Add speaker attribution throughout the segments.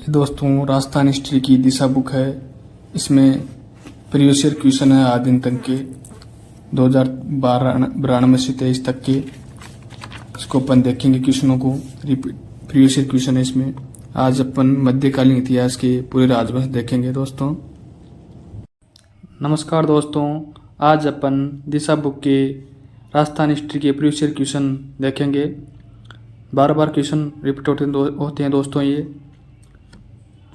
Speaker 1: दोस्तों राजस्थान हिस्ट्री की दिशा बुक है। इसमें प्रीवियस ईयर क्वेश्चन है आज दिन तक के 2092 से 23 तक के। इसको अपन देखेंगे क्वेश्चनों को। प्रीवियस ईयर क्वेश्चन है इसमें। आज अपन मध्यकालीन इतिहास के पूरे राजवंश देखेंगे दोस्तों। नमस्कार दोस्तों, आज अपन दिशा बुक के राजस्थान हिस्ट्री के प्रीवियस ईयर क्वेश्चन देखेंगे। बार बार क्वेश्चन रिपीट होते हैं दोस्तों। ये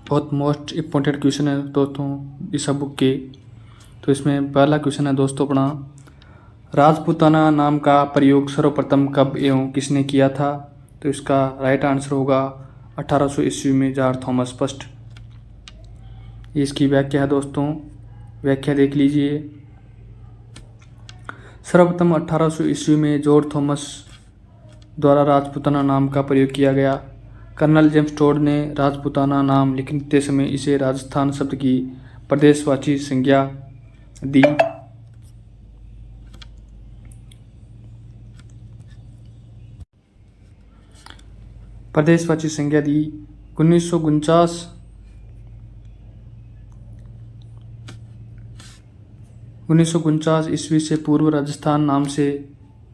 Speaker 1: बहुत मोस्ट इम्पोर्टेंट क्वेश्चन है दोस्तों दिशा बुक के। तो इसमें पहला क्वेश्चन है दोस्तों अपना, राजपूताना नाम का प्रयोग सर्वप्रथम कब एवं किसने किया था? तो इसका राइट आंसर होगा 1800 ईस्वी में जॉर्ज थॉमस फर्स्ट। ये इसकी व्याख्या है दोस्तों, व्याख्या देख लीजिए। सर्वप्रथम 1800 ईस्वी में जॉर्ज थॉमस द्वारा राजपूताना नाम का प्रयोग किया गया। कर्नल जेम्स टोड ने राजपूताना नाम लिखते समय इसे राजस्थान शब्द की प्रदेशवाची संज्ञा दी। प्रदेशवाची संज्ञा दी 1949 ईस्वी से पूर्व राजस्थान नाम से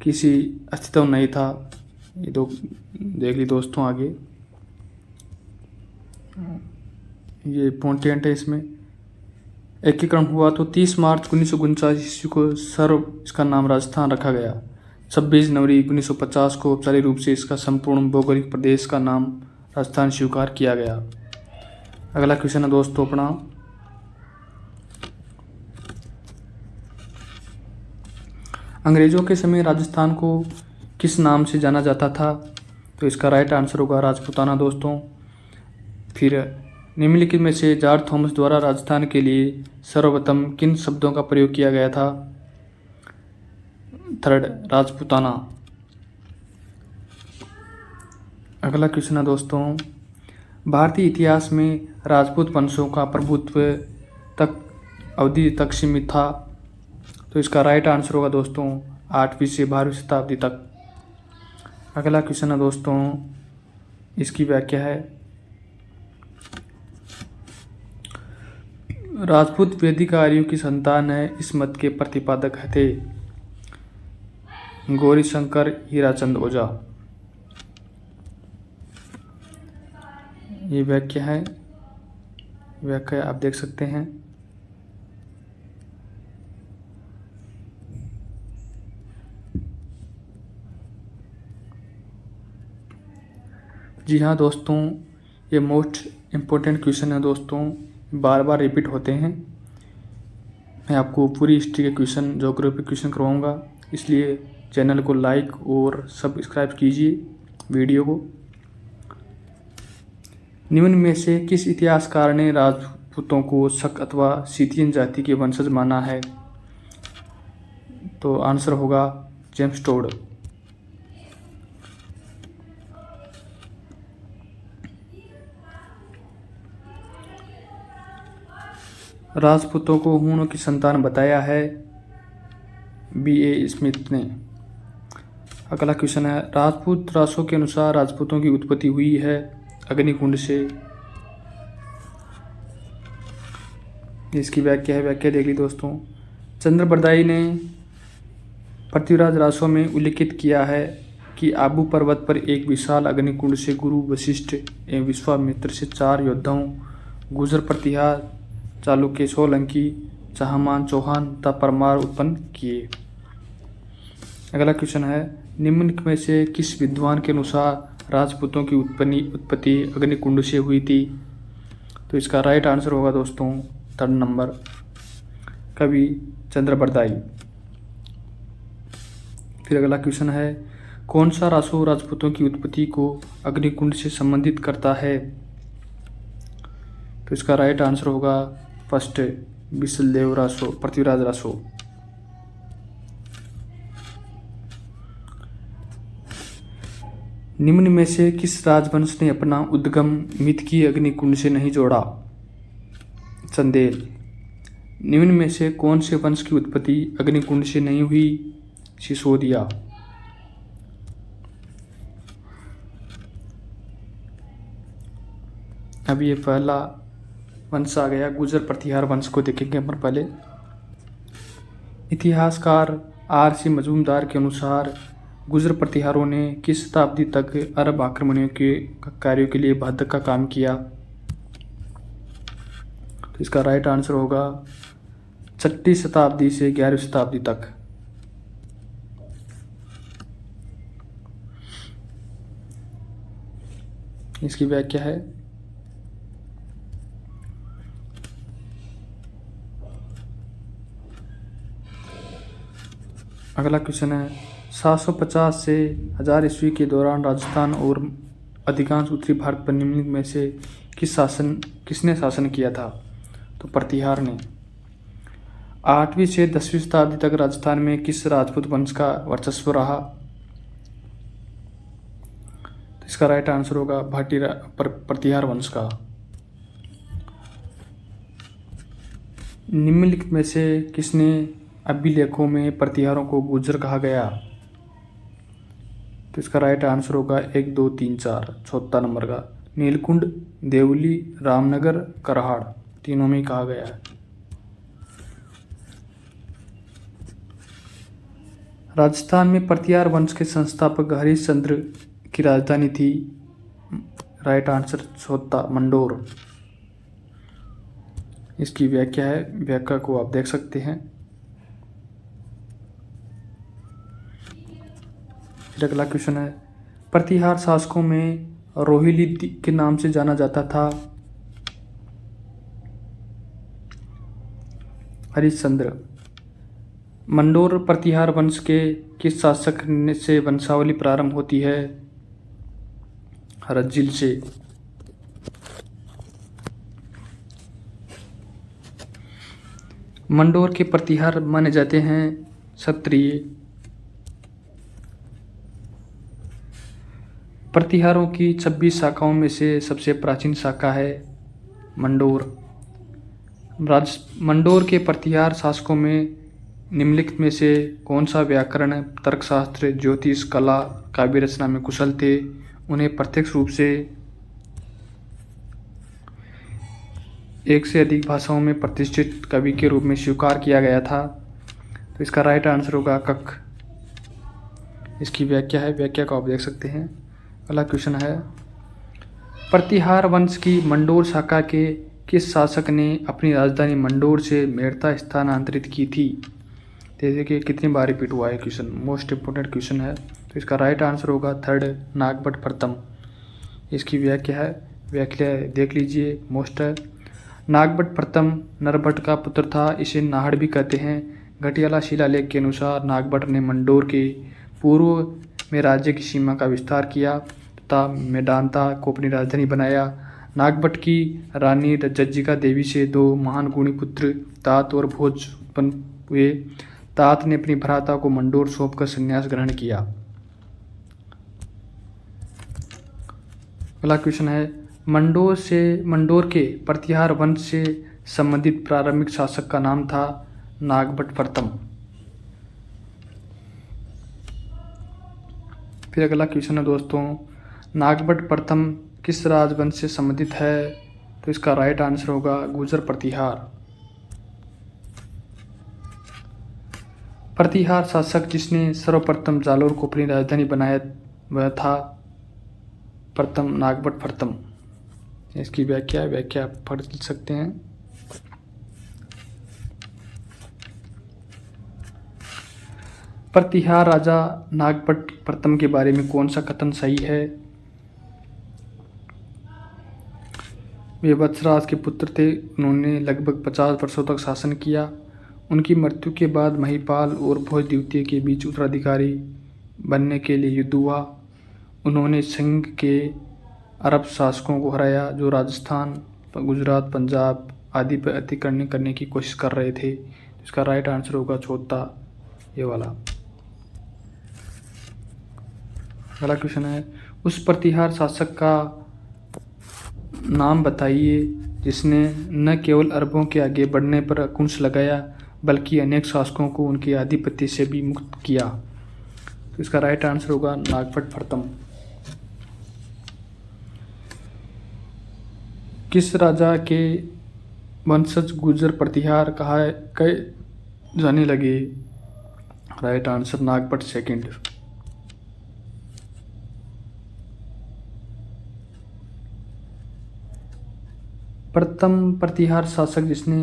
Speaker 1: किसी अस्तित्व नहीं था। ये तो देख ली दोस्तों। आगे ये इम्पोर्टेंट है। इसमें एकीकरण हुआ तो 30 मार्च 1949 ईस्वी को इसका नाम राजस्थान रखा गया। 26 जनवरी 1950 को औपचारिक रूप से इसका संपूर्ण भौगोलिक प्रदेश का नाम राजस्थान स्वीकार किया गया। अगला क्वेश्चन है दोस्तों अपना, अंग्रेजों के समय राजस्थान को किस नाम से जाना जाता था? तो इसका राइट आंसर होगा राजपूताना दोस्तों। फिर निम्नलिखित में से जॉर्ज थॉमस द्वारा राजस्थान के लिए सर्वप्रथम किन शब्दों का प्रयोग किया गया था? थर्ड, राजपूताना। अगला क्वेश्चन है दोस्तों, भारतीय इतिहास में राजपूत वंशों का प्रभुत्व तक अवधि तक सीमित था। तो इसका राइट आंसर होगा दोस्तों 8वीं से 12वीं शताब्दी तक। अगला क्वेश्चन है दोस्तों, इसकी व्याख्या है, राजपूत वैदिक आर्यों की संतान है। इस मत के प्रतिपादक थे गौरीशंकर हीराचंद ओझा। ये व्याख्या है, व्याख्या आप देख सकते हैं। जी हाँ दोस्तों, ये मोस्ट इम्पोर्टेंट क्वेश्चन है दोस्तों, बार बार रिपीट होते हैं। मैं आपको पूरी हिस्ट्री के क्वेश्चन, ज्योग्राफी क्वेश्चन करवाऊंगा, इसलिए चैनल को लाइक और सब्सक्राइब कीजिए वीडियो को। निम्न में से किस इतिहासकार ने राजपूतों को शक अथवा सीतियन जाति के वंशज माना है? तो आंसर होगा जेम्स टोड। राजपूतों को हूणों की संतान बताया है B.A. स्मिथ ने। अगला क्वेश्चन है, राजपूत रासों के अनुसार राजपूतों की उत्पत्ति हुई है अग्निकुंड से। इसकी व्याख्या है, व्याख्या देख ली दोस्तों। चंद्रबरदाई ने पृथ्वीराज रासों में उल्लिखित किया है कि आबू पर्वत पर एक विशाल अग्निकुंड से गुरु वशिष्ठ एवं विश्वामित्र से 4 योद्धाओं गुजर प्रतिहार चालुक्य, सोलंकी, चाहमान, चौहान तथा परमार उत्पन्न किए। अगला क्वेश्चन है, निम्नलिखित में से किस विद्वान के अनुसार राजपूतों की उत्पत्ति अग्निकुंड से हुई थी? तो इसका राइट आंसर होगा दोस्तों 3rd नंबर, कवि चंद्रबरदाई। फिर अगला क्वेश्चन है, कौन सा रासो राजपूतों की उत्पत्ति को अग्निकुंड से संबंधित करता है? तो इसका राइट आंसर होगा फर्स्ट, बिसलदेव रासो, पृथ्वीराज रासो। निम्न में से किस राजवंश ने अपना उद्गम मिथकी अग्निकुंड से नहीं जोड़ा? चंदेल। निम्न में से कौन से वंश की उत्पत्ति अग्निकुंड से नहीं हुई? सिसोदिया। अब ये पहला वंश आ गया, गुजर प्रतिहार वंश को देखेंगे अपन पहले। इतिहासकार R.C. मजूमदार के अनुसार गुजर प्रतिहारों ने किस शताब्दी तक अरब आक्रमणियों के कार्यों के लिए बाधक का काम किया? तो इसका राइट आंसर होगा 6वीं शताब्दी से 11वीं शताब्दी तक। इसकी व्याख्या है, अगला क्वेश्चन है 750 से 1000 ईस्वी के दौरान राजस्थान और अधिकांश उत्तरी भारत पर निम्नलिखित में से किसने शासन किया था? तो प्रतिहार ने। 8वीं से 10वीं शताब्दी तक राजस्थान में किस राजपूत वंश का वर्चस्व रहा? तो इसका राइट आंसर होगा प्रतिहार वंश का। निम्नलिखित में से किसने अभिलेखों में प्रतिहारों को गुर्जर कहा गया? तो इसका राइट आंसर होगा 1, 2, 3, 4, चौथा नंबर का। नीलकुंड, देवली, रामनगर, करहाड़, तीनों में ही कहा गया है। राजस्थान में प्रतिहार वंश के संस्थापक हरिश्चंद्र की राजधानी थी, राइट आंसर चौथा मंडोर। इसकी व्याख्या है, व्याख्या को आप देख सकते हैं। फिर अगला क्वेश्चन है, प्रतिहार शासकों में रोहिली के नाम से जाना जाता था हरिश्चंद्र। मंडोर प्रतिहार वंश के किस शासक से वंशावली प्रारंभ होती है? रज्जिल से। मंडोर के प्रतिहार माने जाते हैं क्षत्रिय। प्रतिहारों की 26 शाखाओं में से सबसे प्राचीन शाखा है मंडोर। मंडोर के प्रतिहार शासकों में निम्नलिखित में से कौन सा व्याकरण, तर्कशास्त्र, ज्योतिष, कला, काव्य रचना में कुशल थे? उन्हें प्रत्यक्ष रूप से एक से अधिक भाषाओं में प्रतिष्ठित कवि के रूप में स्वीकार किया गया था। तो इसका राइट आंसर होगा कक। इसकी व्याख्या है, व्याख्या को आप देख सकते हैं। अगला क्वेश्चन है, प्रतिहार वंश की मंडोर शाखा के किस शासक ने अपनी राजधानी मंडोर से मेड़ता स्थानांतरित की थी? जैसे कि कितनी बार रिपीट हुआ है क्वेश्चन, मोस्ट इंपोर्टेंट क्वेश्चन है। तो इसका राइट आंसर होगा 3rd नागभट्ट प्रथम। इसकी व्याख्या है, व्याख्या देख लीजिए, मोस्ट है। नागभट्ट प्रथम नरभट्ट का पुत्र था, इसे नाहड़ भी कहते हैं। घटियाला शिलालेख के अनुसार नागभट्ट ने मंडोर के पूर्व में राज्य की सीमा का विस्तार किया तथा मेदांता को अपनी राजधानी बनाया। नागभट्ट की रानी जज्जिका देवी से 2 महान गुणी पुत्र तात और भोज उत्पन्न हुए। तात ने अपनी भ्राता को मंडोर सौंपकर संन्यास ग्रहण किया। अगला क्वेश्चन है, मंडोर के प्रतिहार वंश से संबंधित प्रारंभिक शासक का नाम था नागभट्ट प्रथम। फिर अगला क्वेश्चन है दोस्तों, नागभट्ट प्रथम किस राजवंश से संबंधित है? तो इसका राइट आंसर होगा गुर्जर प्रतिहार। प्रतिहार शासक जिसने सर्वप्रथम जालोर को अपनी राजधानी बनाया वह था प्रथम नागभट्ट प्रथम। इसकी व्याख्या पढ़ सकते हैं। प्रतिहार राजा नागभट्ट प्रथम के बारे में कौन सा कथन सही है? वे वत्सराज के पुत्र थे, उन्होंने लगभग 50 वर्षों तक शासन किया। उनकी मृत्यु के बाद महिपाल और भोज द्वितीय के बीच उत्तराधिकारी बनने के लिए युद्ध हुआ। उन्होंने संघ के अरब शासकों को हराया जो राजस्थान, गुजरात, पंजाब आदि पर अतिक्रमण करने की कोशिश कर रहे थे। इसका राइट आंसर होगा चौथा, ये वाला। अगला क्वेश्चन है, उस प्रतिहार शासक का नाम बताइए जिसने न केवल अरबों के आगे बढ़ने पर अंकुश लगाया बल्कि अनेक शासकों को उनके आधिपत्य से भी मुक्त किया। तो इसका राइट आंसर होगा नागभट्ट प्रथम। किस राजा के वंशज गुर्जर प्रतिहार कहे जाने लगे? Right answer Nagabhata second. प्रथम प्रतिहार शासक जिसने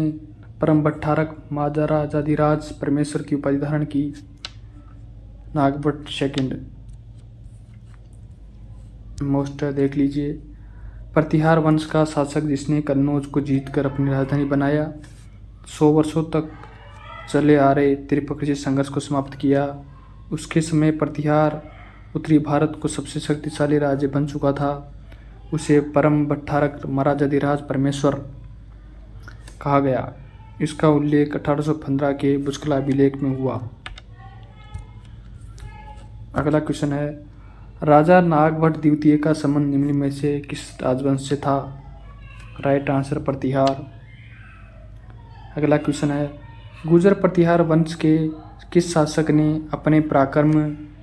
Speaker 1: परम भट्टारक महाराजाधिराज परमेश्वर की उपाधि धारण की? नागभट्ट सेकंड। मोस्ट देख लीजिए। प्रतिहार वंश का शासक जिसने कन्नौज को जीतकर अपनी राजधानी बनाया, 100 वर्षों तक चले आ रहे त्रिपक्षीय संघर्ष को समाप्त किया। उसके समय प्रतिहार उत्तरी भारत को सबसे शक्तिशाली राज्य बन चुका था। उसे परम भट्टारक महाराजाधिराज परमेश्वर कहा गया। इसका उल्लेख 1815 के बुचकला अभिलेख में हुआ। अगला क्वेश्चन है, राजा नागभट्ट द्वितीय का संबंध निम्न में से किस राजवंश से था? राइट आंसर प्रतिहार। अगला क्वेश्चन है, गुर्जर प्रतिहार वंश के किस शासक ने अपने पराक्रम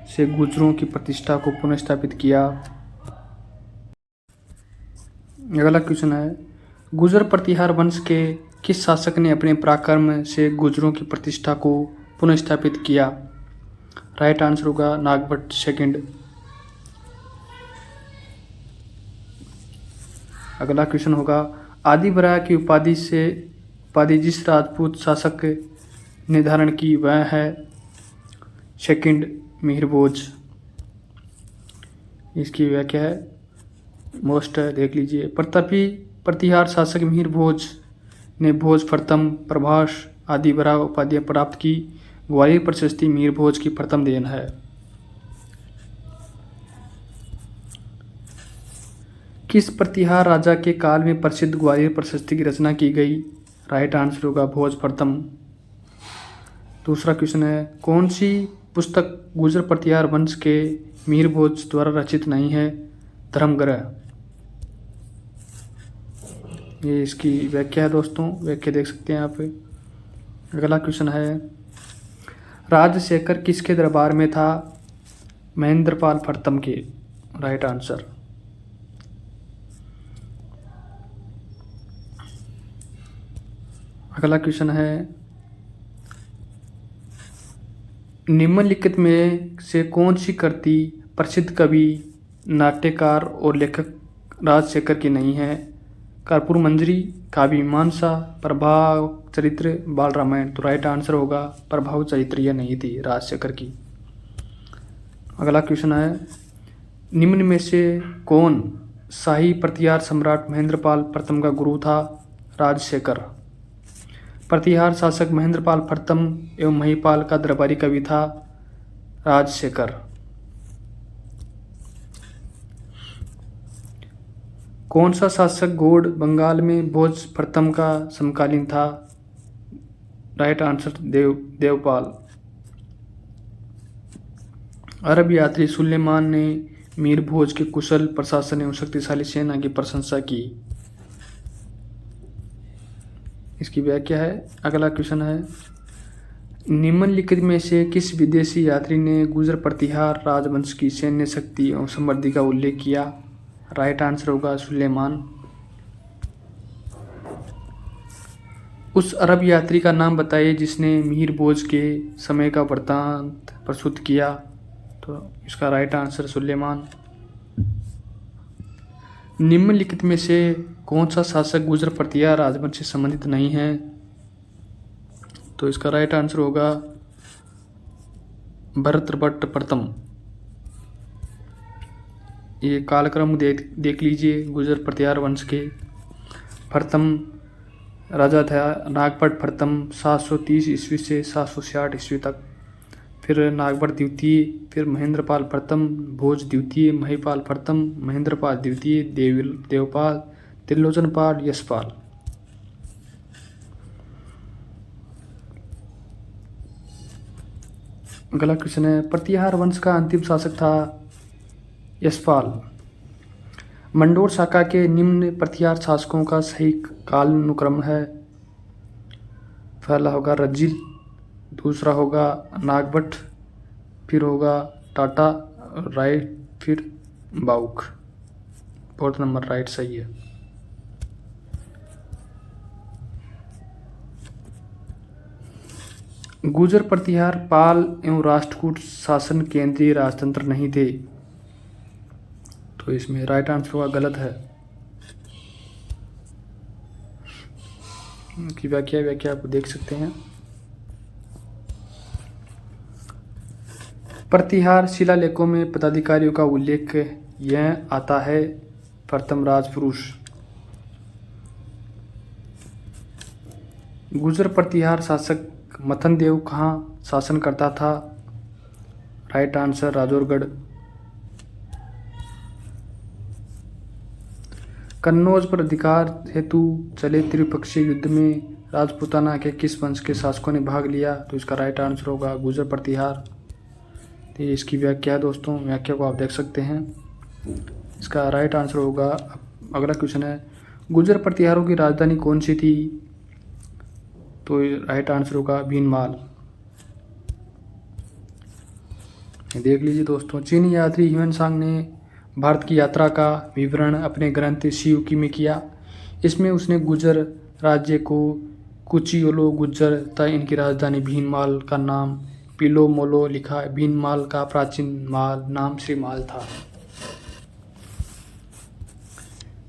Speaker 1: से गुर्जरों की प्रतिष्ठा को पुनर्स्थापित किया? अगला क्वेश्चन है, गुर्जर प्रतिहार वंश के किस शासक ने अपने पराक्रम से गुर्जरों की प्रतिष्ठा को पुनर्स्थापित किया? राइट आंसर होगा नागभट्ट सेकंड। अगला क्वेश्चन होगा, आदिबरा की उपाधि जिस राजपूत शासक ने धारण की वह है? सेकंड मिहिरभोज। इसकी व्याख्या है मोस्ट देख लीजिए। प्रतापी प्रतिहार शासक मिहिरभोज ने भोज, प्रथम, प्रभास आदि बरा उपाधियां प्राप्त की। ग्वालियर प्रशस्ति मिहिरभोज की प्रथम देन है। किस प्रतिहार राजा के काल में प्रसिद्ध ग्वालियर प्रशस्ति की रचना की गई? राइट आंसर होगा भोज प्रथम। दूसरा क्वेश्चन है, कौन सी पुस्तक गुर्जर प्रतिहार वंश के मिहिरभोज द्वारा रचित नहीं है? धर्मग्रह। ये इसकी व्याख्या है दोस्तों, व्याख्या देख सकते हैं आप। अगला क्वेश्चन है, राजशेखर किसके दरबार में था? महेंद्रपाल प्रथम के। Right answer. अगला क्वेश्चन है, निम्नलिखित में से कौन सी कृति प्रसिद्ध कवि, नाट्यकार और लेखक राजशेखर की नहीं है? कर्पूर मंजरी, काव्य मीमांसा, प्रभाव चरित्र, बाल रामायण। तो राइट आंसर होगा प्रभाव चरित्र, यह नहीं थी राजशेखर की। अगला क्वेश्चन है, निम्न में से कौन शाही प्रतिहार सम्राट महेंद्रपाल प्रथम का गुरु था? राजशेखर। प्रतिहार शासक महेंद्रपाल प्रथम एवं महिपाल का दरबारी कवि था राजशेखर। कौन सा शासक गौड़ बंगाल में भोज प्रथम का समकालीन था? Right answer Devpal. अरब यात्री सुलेमान ने मिहिरभोज के कुशल प्रशासन एवं शक्तिशाली सेना की प्रशंसा की। इसकी व्याख्या है। अगला क्वेश्चन है, निम्नलिखित में से किस विदेशी यात्री ने गुर्जर प्रतिहार राजवंश की सैन्य शक्ति एवं समृद्धि का उल्लेख किया? राइट आंसर होगा सुलेमान। उस अरब यात्री का नाम बताइए जिसने मिहिरभोज के समय का वृत्तांत प्रस्तुत किया। तो इसका राइट आंसर सुलेमान। निम्नलिखित में से कौन सा शासक गुर्जर प्रतिहार राजवंश से संबंधित नहीं है? तो इसका राइट आंसर होगा भरतभट्ट प्रथम। ये कालक्रम देख लीजिए गुर्जर प्रतिहार वंश के। प्रथम राजा था नागभट्ट प्रथम 730 ईस्वी से 760 ईस्वी तक। फिर नागभट्ट द्वितीय, फिर महेंद्रपाल प्रथम, भोज द्वितीय, महिपाल प्रथम, महेंद्रपाल द्वितीय, देवपाल, त्रिलोचनपाल, यशपाल। अगला क्वेश्चन है, प्रतिहार वंश का अंतिम शासक था यशपाल। मंडोर शाखा के निम्न प्रतिहार शासकों का सही कालानुक्रम है। पहला होगा रज्जिल, दूसरा होगा नागभट्ट, फिर होगा टाटा, राइट, फिर बाउक। फोर्थ नंबर राइट सही है। गुर्जर प्रतिहार पाल एवं राष्ट्रकूट शासन केंद्रीय राजतंत्र नहीं थे। तो इसमें राइट आंसर होगा गलत है। की व्याख्या आप देख सकते हैं। प्रतिहार शिलालेखों में पदाधिकारियों का उल्लेख यह आता है। प्रथम राजपुरुष। गुर्जर प्रतिहार शासक मथन देव कहाँ शासन करता था? Right answer Rajorgarh. कन्नौज पर अधिकार हेतु चले त्रिपक्षीय युद्ध में राजपूताना के किस वंश के शासकों ने भाग लिया? तो इसका राइट आंसर होगा गुर्जर प्रतिहार। तो इसकी व्याख्या है दोस्तों, व्याख्या को आप देख सकते हैं। इसका राइट आंसर होगा, अगला क्वेश्चन है, गुर्जर प्रतिहारों की राजधानी कौन सी थी? तो राइट आंसर होगा भीनमाल। देख लीजिए दोस्तों, चीनी यात्री ह्वेनसांग ने भारत की यात्रा का विवरण अपने ग्रंथ शिवकी में किया। इसमें उसने गुर्जर राज्य को कुचियोलो गुर्जर तथा इनकी राजधानी भीनमाल का नाम पिलो मोलो लिखा। भीनमाल का प्राचीन माल नाम श्रीमाल था।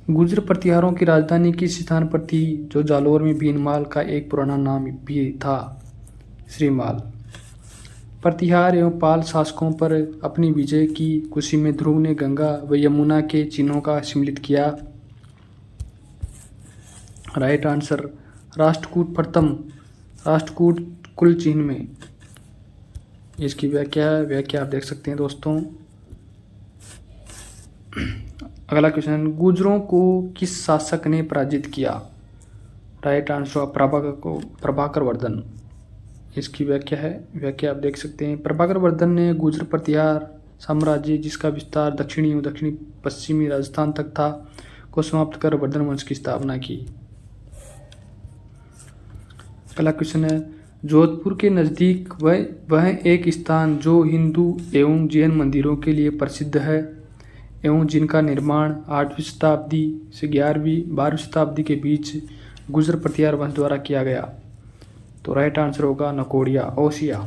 Speaker 1: गुर्जर प्रतिहारों की राजधानी किस स्थान पर थी? जो जालोर में भीनमाल का एक पुराना नाम भी था, श्रीमाल। प्रतिहार एवं पाल शासकों पर अपनी विजय की खुशी में ध्रुव ने गंगा व यमुना के चिन्हों का सम्मिलित किया। राइट आंसर राष्ट्रकूट प्रथम राष्ट्रकूट कुल चिन्ह में। इसकी व्याख्या आप देख सकते हैं दोस्तों। अगला क्वेश्चन, गुर्जरों को किस शासक ने पराजित किया? Right answer Prabhakar Vardhan. इसकी व्याख्या आप देख सकते हैं। प्रभाकर वर्धन ने गुर्जर प्रतिहार साम्राज्य, जिसका विस्तार दक्षिणी एवं दक्षिणी पश्चिमी राजस्थान तक था, को समाप्त कर वर्धन वंश की स्थापना की। अगला क्वेश्चन है, जोधपुर के नज़दीक वह एक स्थान जो हिंदू एवं जैन मंदिरों के लिए प्रसिद्ध है एवं जिनका निर्माण 8वीं शताब्दी से 12वीं शताब्दी के बीच गुर्जर प्रतिहार वंश द्वारा किया गया। तो राइट आंसर होगा नकोड़िया ओसिया।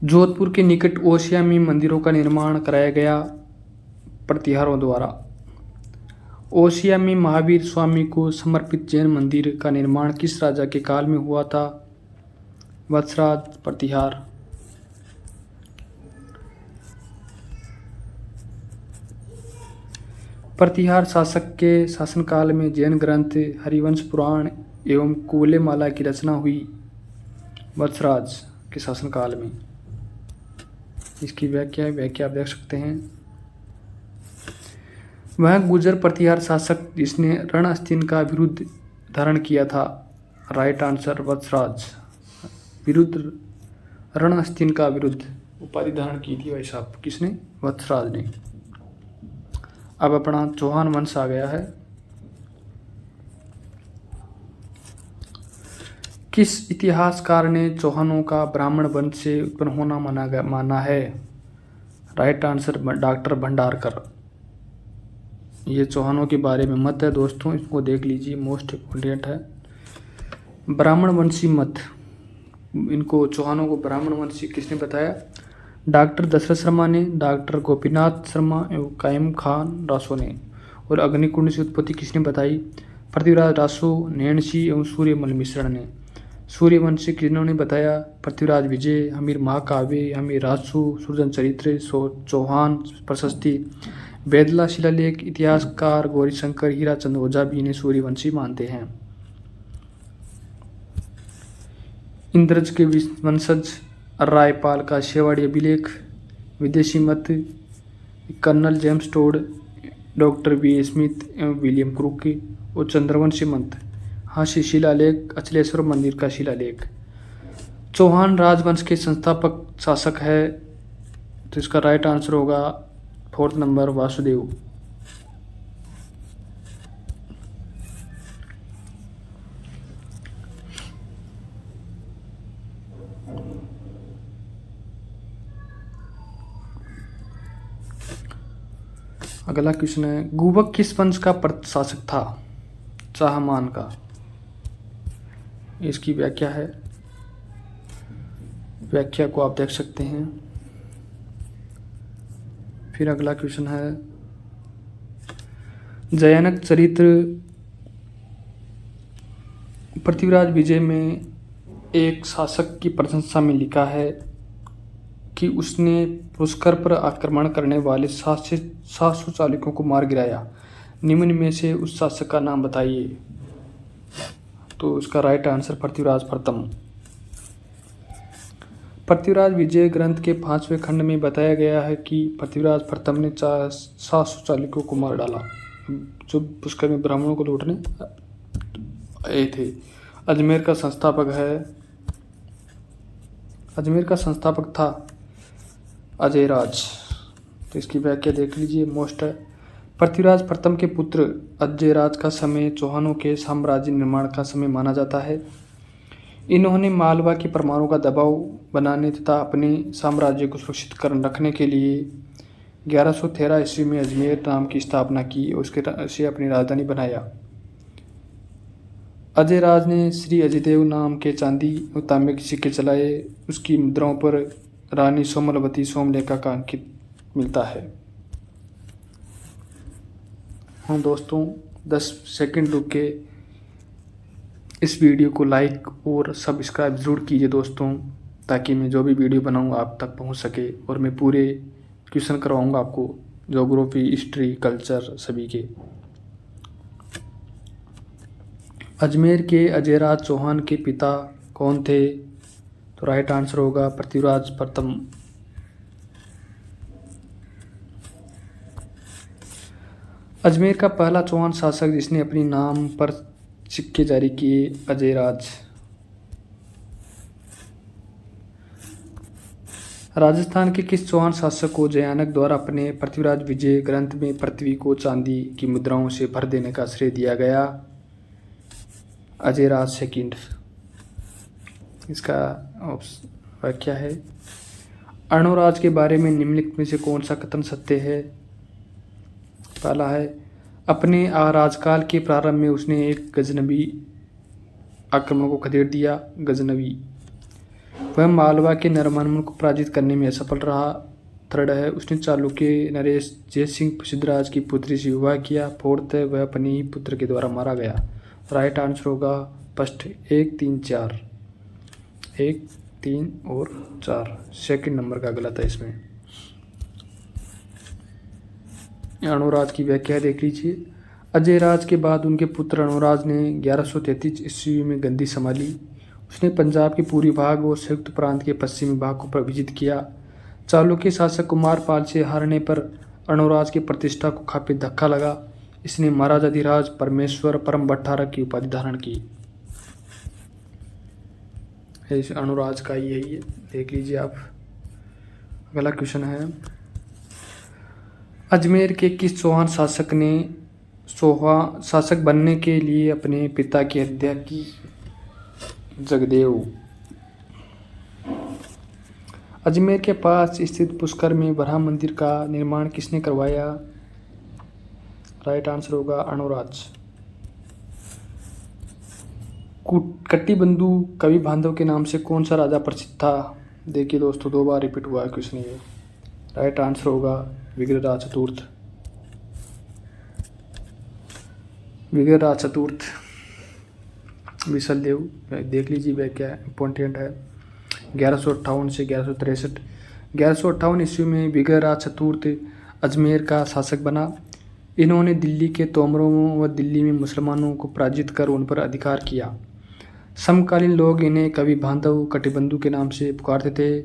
Speaker 1: जोधपुर के निकट ओसिया में मंदिरों का निर्माण कराया गया प्रतिहारों द्वारा। ओसिया में महावीर स्वामी को समर्पित जैन मंदिर का निर्माण किस राजा के काल में हुआ था? वत्सराज प्रतिहार। प्रतिहार शासक के शासनकाल में जैन ग्रंथ हरिवंश पुराण एवं कुवलेमाला की रचना हुई। वत्सराज के शासनकाल में। इसकी व्याख्या आप देख सकते हैं। वह गुर्जर प्रतिहार शासक जिसने रणअस्तिन का विरुद्ध धारण किया था। Right answer Vatsaraj. विरुद्ध रणअस्तिन का विरुद्ध उपाधि धारण की थी भाई साहब, किसने? वत्सराज ने। अब अपना चौहान वंश आ गया है। किस इतिहासकार ने चौहानों का ब्राह्मण वंश से उत्पन्न होना माना है? Right answer doctor Bhandarkar. ये चौहानों के बारे में मत है दोस्तों, इसको देख लीजिए, मोस्ट इम्पोर्टेंट है। ब्राह्मण वंशी मत, इनको चौहानों को ब्राह्मण वंशी किसने बताया? डॉक्टर दशरथ शर्मा ने, डॉक्टर गोपीनाथ शर्मा एवं कायम खान रासो ने। और अग्निकुंड की उत्पत्ति किसने बताई? पृथ्वीराज रासो, नैणसी एवं सूर्यमल मिश्रण ने। सूर्यवंशी किन्होंने बताया? पृथ्वीराज विजय, हमीर महाकाव्य, हमीर राजसू, सुरजन चरित्र, चौहान प्रशस्ति, बेदला शिलालेख। इतिहासकार गौरीशंकर हीराचंद ओझा भी इन्हें सूर्यवंशी मानते हैं। इंद्रज के वंशज रायपाल का शेवाड़ी अभिलेख। विदेशी मत colonel James Tod, doctor B Smith एवं विलियम क्रूक। और चंद्रवंशी मत हास्य शिलालेख, अचलेश्वर मंदिर का शिलालेख। चौहान राजवंश के संस्थापक शासक है, तो इसका राइट आंसर होगा 4th नंबर वासुदेव। अगला क्वेश्चन है, गुबक किस वंश का शासक था? चाहमान का। इसकी व्याख्या है, व्याख्या को आप देख सकते हैं। फिर अगला क्वेश्चन है, जयानक चरित्र पृथ्वीराज विजय में एक शासक की प्रशंसा में लिखा है कि उसने पुष्कर पर आक्रमण करने वाले 700 चालुक्यों को मार गिराया। निम्न में से उस शासक का नाम बताइए। तो उसका राइट आंसर पृथ्वीराज प्रथम। पृथ्वीराज विजय ग्रंथ के 5वें खंड में बताया गया है कि पृथ्वीराज प्रथम ने 700 चालुक्यों को मार डाला जो पुष्कर में ब्राह्मणों को लूटने आए थे। अजमेर का संस्थापक था अजयराज। तो इसकी व्याख्या देख लीजिए। मोस्ट है, पृथ्वीराज प्रथम के पुत्र अजयराज का समय चौहानों के साम्राज्य निर्माण का समय माना जाता है। इन्होंने मालवा की परमाणु का दबाव बनाने तथा अपने साम्राज्य को सुरक्षित कर रखने के लिए 1113 ईस्वी में अजमेर नाम की स्थापना की और उसे अपनी राजधानी बनाया। अजयराज ने श्री अजयदेव नाम के चांदी और तांबे के सिक्के चलाए। उसकी मुद्राओं पर रानी सोमलवती सोमलेखा का अंकित मिलता है। हाँ दोस्तों, 10 सेकंड रुक के इस वीडियो को लाइक और सब्सक्राइब ज़रूर कीजिए दोस्तों, ताकि मैं जो भी वीडियो बनाऊँ आप तक पहुँच सके और मैं पूरे क्वेश्चन करवाऊँगा आपको, ज्योग्राफी, हिस्ट्री, कल्चर सभी के। अजमेर के अजयराज चौहान के पिता कौन थे? तो राइट आंसर होगा पृथ्वीराज प्रथम। अजमेर का पहला चौहान शासक जिसने अपनी नाम पर सिक्के जारी किए, अजयराज। राजस्थान के किस चौहान शासक को जयानक द्वारा अपने पृथ्वीराज विजय ग्रंथ में पृथ्वी को चांदी की मुद्राओं से भर देने का श्रेय दिया गया? अजयराज सेकंड। इसका व्याख्या है, अर्णोराज के बारे में निम्नलिखित में से कौन सा कथन सत्य है? पहला है, अपने राजकाल के प्रारंभ में उसने एक गजनवी आक्रमण को खदेड़ दिया। गजनवी। वह मालवा के नरमन को पराजित करने में असफल रहा। थर्ड है, उसने चालुक्य नरेश जय सिंह सिद्धराज की पुत्री से विवाह किया। फोर्थ है, वह अपने ही पुत्र के द्वारा मारा गया। राइट आंसर होगा फर्स्ट 1, 3, 4। 1, 3 और 4 सेकंड नंबर का गलत है इसमें। अर्णोराज की व्याख्या देख लीजिए। अजयराज के बाद उनके पुत्र अर्णोराज ने 1133 ईस्वी में गद्दी संभाली। उसने पंजाब के पूर्वी भाग और संयुक्त प्रांत के पश्चिमी भाग को विजित किया। चालुक्य शासक कुमारपाल से हारने पर अर्णोराज की प्रतिष्ठा को काफी धक्का लगा। इसने महाराजाधिराज परमेश्वर परम भट्टारक की उपाधि धारण की। इस अर्णोराज का यही है, देख लीजिए आप। अगला क्वेश्चन है, अजमेर के किस चौहान शासक ने शासक बनने के लिए अपने पिता की हत्या की? जगदेव। अजमेर के पास स्थित पुष्कर में वराह मंदिर का निर्माण किसने करवाया? राइट आंसर होगा अर्णोराज। कट्टीबंधु कवि बांधव के नाम से कौन सा राजा प्रसिद्ध था? देखिए दोस्तों, 2 बार रिपीट हुआ है क्वेश्चन ये। राइट आंसर होगा विग्रहराज चतुर्थ। विग्रहराज चतुर्थ विशलदेव। देख लीजिए व्याख्या इंपॉर्टेंट है। 1158 से 1163। 1158 ईस्वी में विग्रहराज चतुर्थ अजमेर का शासक बना। इन्होंने दिल्ली के तोमरों व दिल्ली में मुसलमानों को पराजित कर उन पर अधिकार किया। समकालीन लोग इन्हें कवि बांधव कटिबंधु के नाम से पुकारते थे।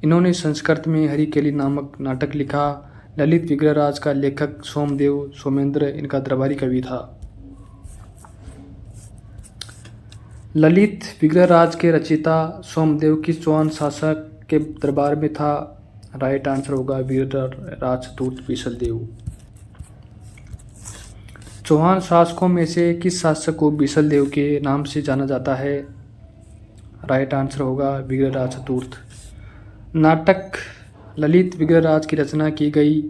Speaker 1: इन्होंने संस्कृत में हरिकेली नामक नाटक लिखा। ललित विग्रहराज का लेखक सोमदेव सोमेंद्र इनका दरबारी कवि था। ललित विग्रहराज के रचयिता सोमदेव किस चौहान शासक के दरबार में था? राइट आंसर होगा विग्रहराज चतुर्थ विशलदेव। चौहान शासकों में से किस शासक को विशलदेव के नाम से जाना जाता है? राइट आंसर होगा विग्रहराज चतुर्थ। नाटक ललित विग्रहराज की रचना की गई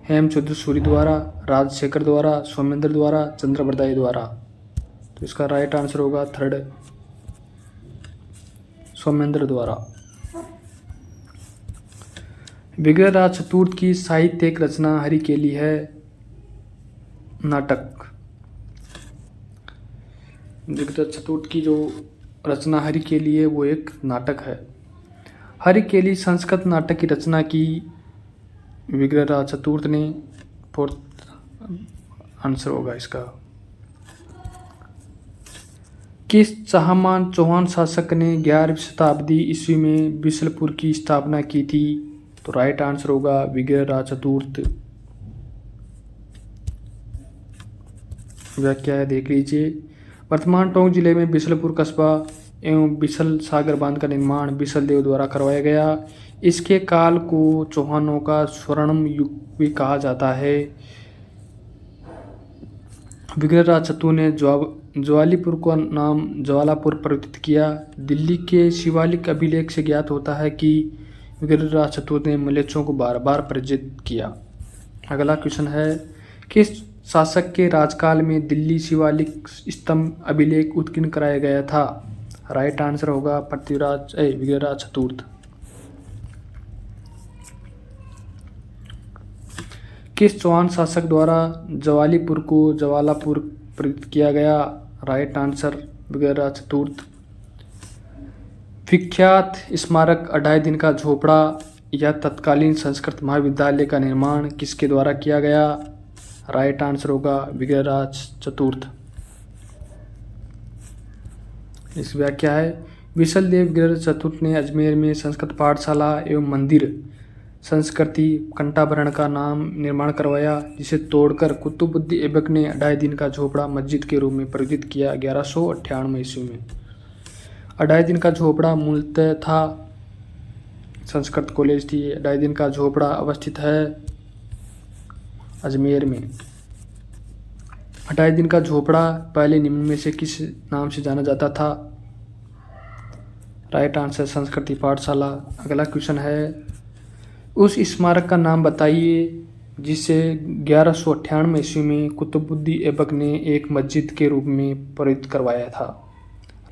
Speaker 1: हेमचंद्र सूरी द्वारा, राजशेखर द्वारा, सोमेंद्र द्वारा, चंद्रबरदाई द्वारा। तो इसका राइट आंसर होगा थर्ड, सोमेंद्र द्वारा। विग्रहराज चतुर्थ की साहित्यिक रचना हरिकेली है, नाटक। विग्रहराज चतुर्थ की जो रचना हरिकेली है वो एक नाटक है। हरिकेली संस्कृत नाटक की रचना की विग्रहराज चतुर्थ ने। फोर्थ आंसर होगा इसका। किस चौहान शासक ने 11वीं शताब्दी ईस्वी में बिसलपुर की स्थापना की थी? तो राइट आंसर होगा विग्रहराज चतुर्थ। व्याख्या है, देख लीजिए। वर्तमान टोंक जिले में बिसलपुर कस्बा एवं बिसल सागर बांध का निर्माण बिसल देव द्वारा करवाया गया। इसके काल को चौहानों का स्वर्णिम युग भी कहा जाता है। विग्रहराज चतुर्थ ने ज्वालीपुर का नाम ज्वालापुर परिवर्तित किया। दिल्ली के शिवालिक अभिलेख से ज्ञात होता है कि विग्रहराज चतुर्थ ने मलेच्छों को बार बार पराजित किया। अगला क्वेश्चन है, किस शासक के राजकाल में दिल्ली शिवालिक स्तंभ अभिलेख उत्कीर्ण कराया गया था? राइट आंसर होगा विग्रहराज चतुर्थ। किस चौहान शासक द्वारा ज्वालीपुर को ज्वालापुर परिवर्तित किया गया? राइट आंसर विग्रहराज चतुर्थ। विख्यात स्मारक अढ़ाई दिन का झोपड़ा या तत्कालीन संस्कृत महाविद्यालय का निर्माण किसके द्वारा किया गया? राइट आंसर होगा विग्रहराज चतुर्थ। इस व्याख्या है, विसल देव विग्रहराज चतुर्थ ने अजमेर में संस्कृत पाठशाला एवं मंदिर संस्कृति कंठाभरण का नाम निर्माण करवाया, जिसे तोड़कर कुतुबुद्दीन ऐबक ने अढ़ाई दिन का झोपड़ा मस्जिद के रूप में परिवर्तित किया 1198 ईस्वी में। अढ़ाई दिन का झोपड़ा मूलतः था संस्कृत कॉलेज थी। अढ़ाई दिन का झोपड़ा अवस्थित है अजमेर में। अढ़ाई दिन का झोपड़ा पहले निम्न में से किस नाम से जाना जाता था? राइट आंसर संस्कृति पाठशाला। अगला क्वेश्चन है, उस स्मारक का नाम बताइए जिसे 1198 ईस्वी में कुतुबुद्दीन ऐबक ने एक मस्जिद के रूप में परिवर्तित करवाया था।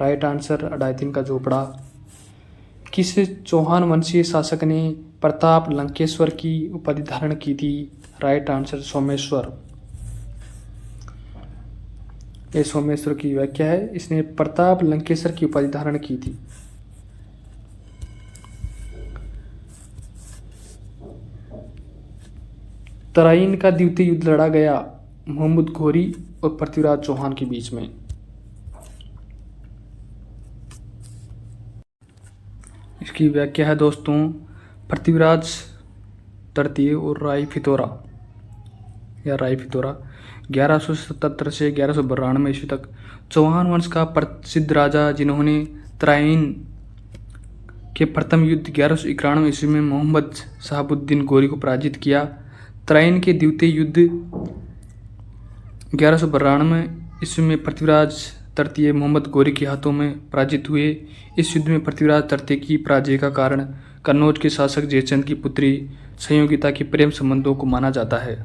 Speaker 1: राइट आंसर अढ़ाई दिन का झोपड़ा। किस चौहान वंशीय शासक ने प्रताप लंकेश्वर की उपाधि धारण की थी? Right answer Someshwar. ये सोमेश्वर की व्याख्या है, इसने प्रताप लंकेश्वर की उपाधि धारण की थी। तराइन का द्वितीय युद्ध लड़ा गया मोहम्मद घोरी और पृथ्वीराज चौहान के बीच में। इसकी व्याख्या है दोस्तों, पृथ्वीराज तृतीय और राय फितौरा 1177 से 1192 ईस्वी तक चौहान वंश का प्रसिद्ध राजा, जिन्होंने तराइन के प्रथम युद्ध 1191 ईस्वी में मोहम्मद शहाबुद्दीन गोरी को पराजित किया। तराइन के द्वितीय युद्ध 1192 ईस्वी में पृथ्वीराज तृतीय मोहम्मद गोरी के हाथों में पराजित हुए। इस युद्ध में पृथ्वीराज तृतीय की पराजय का कारण कन्नौज के शासक जयचंद की पुत्री संयोगिता के प्रेम संबंधों को माना जाता है।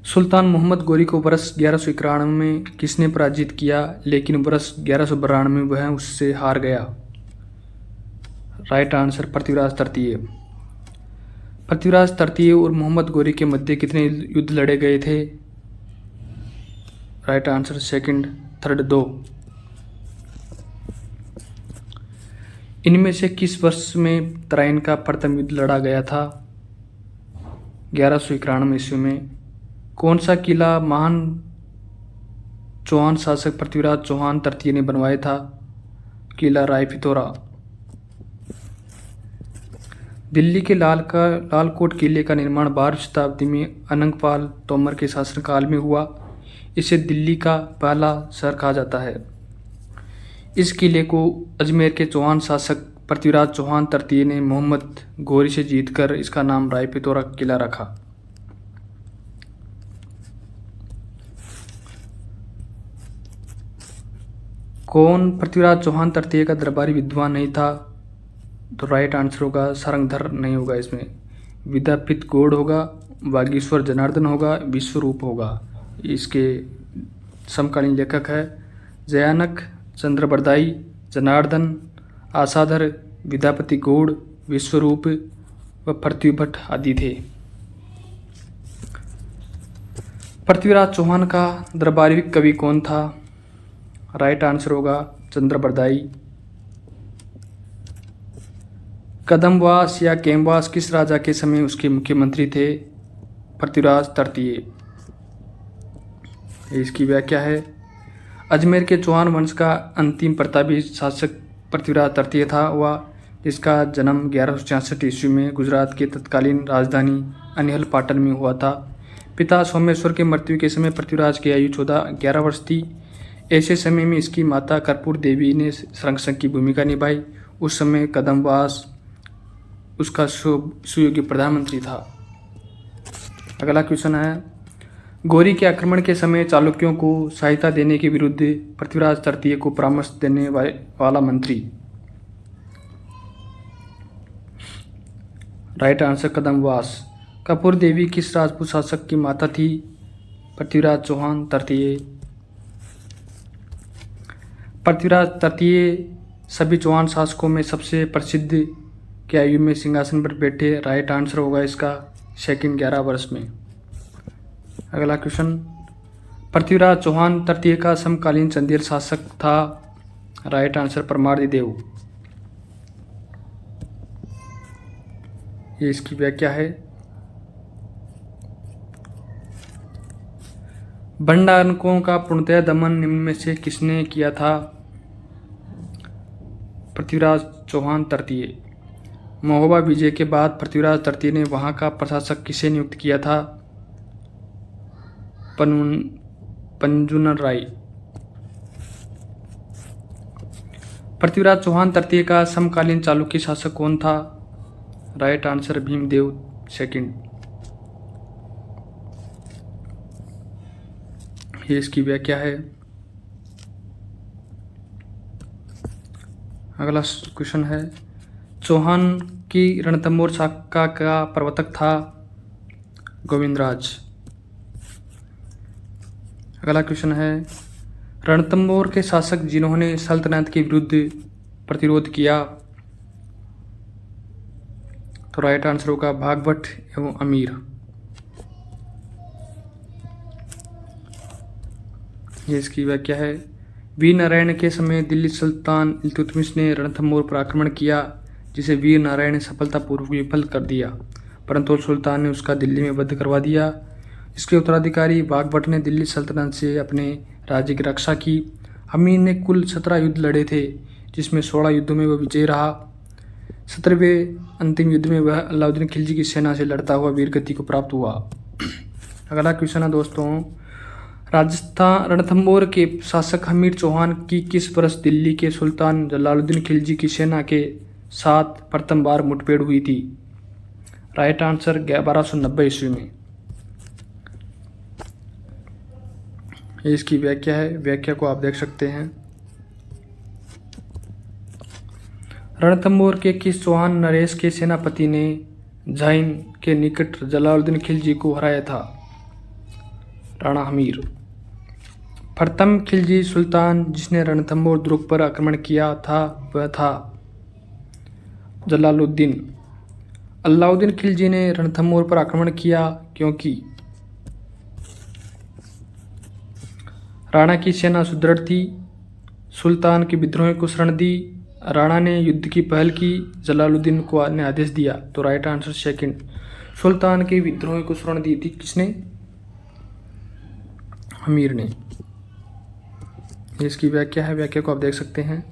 Speaker 1: सुल्तान मोहम्मद गोरी को वर्ष 1191 में किसने पराजित किया, लेकिन वर्ष 1192 में वह उससे हार गया? राइट आंसर पृथ्वीराज तृतीय। पृथ्वीराज तृतीय और मोहम्मद गोरी के मध्य कितने युद्ध लड़े गए थे? Right answer second, third 2। इनमें से किस वर्ष में तराइन का प्रथम युद्ध लड़ा गया था? 1191 ईस्वी में। कौन सा किला महान चौहान शासक पृथ्वीराज चौहान तृतीय ने बनवाया था? किला राय फितौरा। दिल्ली के लालकोट किले का निर्माण 12वीं शताब्दी में अनंगपाल तोमर के शासनकाल में हुआ। इसे दिल्ली का पहला शहर कहा जाता है। इस किले को अजमेर के चौहान शासक पृथ्वीराज चौहान तृतीय ने मोहम्मद गोरी से जीतकर इसका नाम राय फितौरा किला रखा। कौन पृथ्वीराज चौहान तृतीय का दरबारी विद्वान नहीं था? तो राइट आंसर होगा सारंगधर नहीं होगा इसमें। विद्यापति गौड़ होगा, वागीश्वर जनार्दन होगा, विश्वरूप होगा। इसके समकालीन लेखक है जयानक, चंद्रबरदाई, जनार्दन, आसाधर, विद्यापति गौड़, विश्वरूप व पृथ्वीभट्ट आदि थे। पृथ्वीराज चौहान का दरबारी कवि कौन था? राइट आंसर होगा चंद्रबरदाई। कदमवास या केमवास किस राजा के समय उसके मुख्यमंत्री थे? पृथ्वीराज तृतीय। इसकी व्याख्या है अजमेर के चौहान वंश का अंतिम प्रतापी शासक पृथ्वीराज तृतीय था। वह जिसका जन्म 1166 ईस्वी में गुजरात के तत्कालीन राजधानी अनिहल पाटन में हुआ था। पिता सोमेश्वर के मृत्यु के समय पृथ्वीराज की आयु 11 वर्ष थी। ऐसे समय में इसकी माता कर्पूर देवी ने संरक्षक की भूमिका निभाई। उस समय कदमवास उसका सुयोग्य प्रधानमंत्री था। अगला क्वेश्चन है गौरी के आक्रमण के समय चालुक्यों को सहायता देने के विरुद्ध पृथ्वीराज तृतीय को परामर्श देने वाला मंत्री। Right answer Kadamvas. कपूर देवी किस राजपूत शासक की माता थी? पृथ्वीराज चौहान तृतीय। पृथ्वीराज तृतीय सभी चौहान शासकों में सबसे प्रसिद्ध के आयु में सिंहासन पर बैठे। राइट आंसर होगा इसका सेकंड 11 वर्ष में। अगला क्वेश्चन पृथ्वीराज चौहान तृतीय का समकालीन चंदेल शासक था। Right answer Paramardidev. ये इसकी व्याख्या है भंडारकों का पूर्णतः दमन निम्न में से किसने किया था? पृथ्वीराज चौहान तृतीय। महोबा विजय के बाद पृथ्वीराज तृतीय ने वहां का प्रशासक किसे नियुक्त किया था? पंजुनन राय। पृथ्वीराज चौहान तृतीय का समकालीन चालुक्य शासक कौन था? Right answer Bhimdev second. ये इसकी व्याख्या है। अगला क्वेश्चन है चौहान की रणथंभौर शाखा का प्रवर्तक था? गोविंदराज। अगला क्वेश्चन है रणथंभौर के शासक जिन्होंने सल्तनत के विरुद्ध प्रतिरोध किया। तो राइट आंसर होगा भागवत एवं अमीर। ये इसकी व्याख्या है वीर नारायण के समय दिल्ली सुल्तान इल्तुतमिश ने रणथंभौर पर आक्रमण किया जिसे वीर नारायण ने सफलतापूर्वक विफल कर दिया, परंतु सुल्तान ने उसका दिल्ली में वध करवा दिया। इसके उत्तराधिकारी भागवत ने दिल्ली सल्तनत से अपने राज्य की रक्षा की। अमीर ने कुल 17 युद्ध लड़े थे जिसमें 16 युद्धों में वह विजयी रहा। 17वें अंतिम युद्ध में वह अलाउद्दीन खिलजी की सेना से लड़ता हुआ वीरगति को प्राप्त हुआ। अगला क्वेश्चन है दोस्तों राजस्थान रणथंभौर के शासक हमीर चौहान की किस वर्ष दिल्ली के सुल्तान जलालुद्दीन खिलजी की सेना के साथ प्रथम बार मुठभेड़ हुई थी? राइट आंसर 1290 ईस्वी में। इसकी व्याख्या है, व्याख्या को आप देख सकते हैं। रणथंभौर के किस चौहान नरेश के सेनापति ने झाइन के निकट जलालुद्दीन खिलजी को हराया था? राणा हमीर। प्रथम खिलजी सुल्तान जिसने रणथंभौर दुर्ग पर आक्रमण किया था वह था जलालुद्दीन। अलाउद्दीन खिलजी ने रणथंभौर पर आक्रमण किया क्योंकि राणा की सेना सुदृढ़ थी, सुल्तान के विद्रोह को शरण दी, राणा ने युद्ध की पहल की, जलालुद्दीन को ने आदेश दिया। तो राइट आंसर सेकंड। सुल्तान के विद्रोह को शरण दी थी किसने? हमीर ने। इसकी व्याख्या है, व्याख्या को आप देख सकते हैं।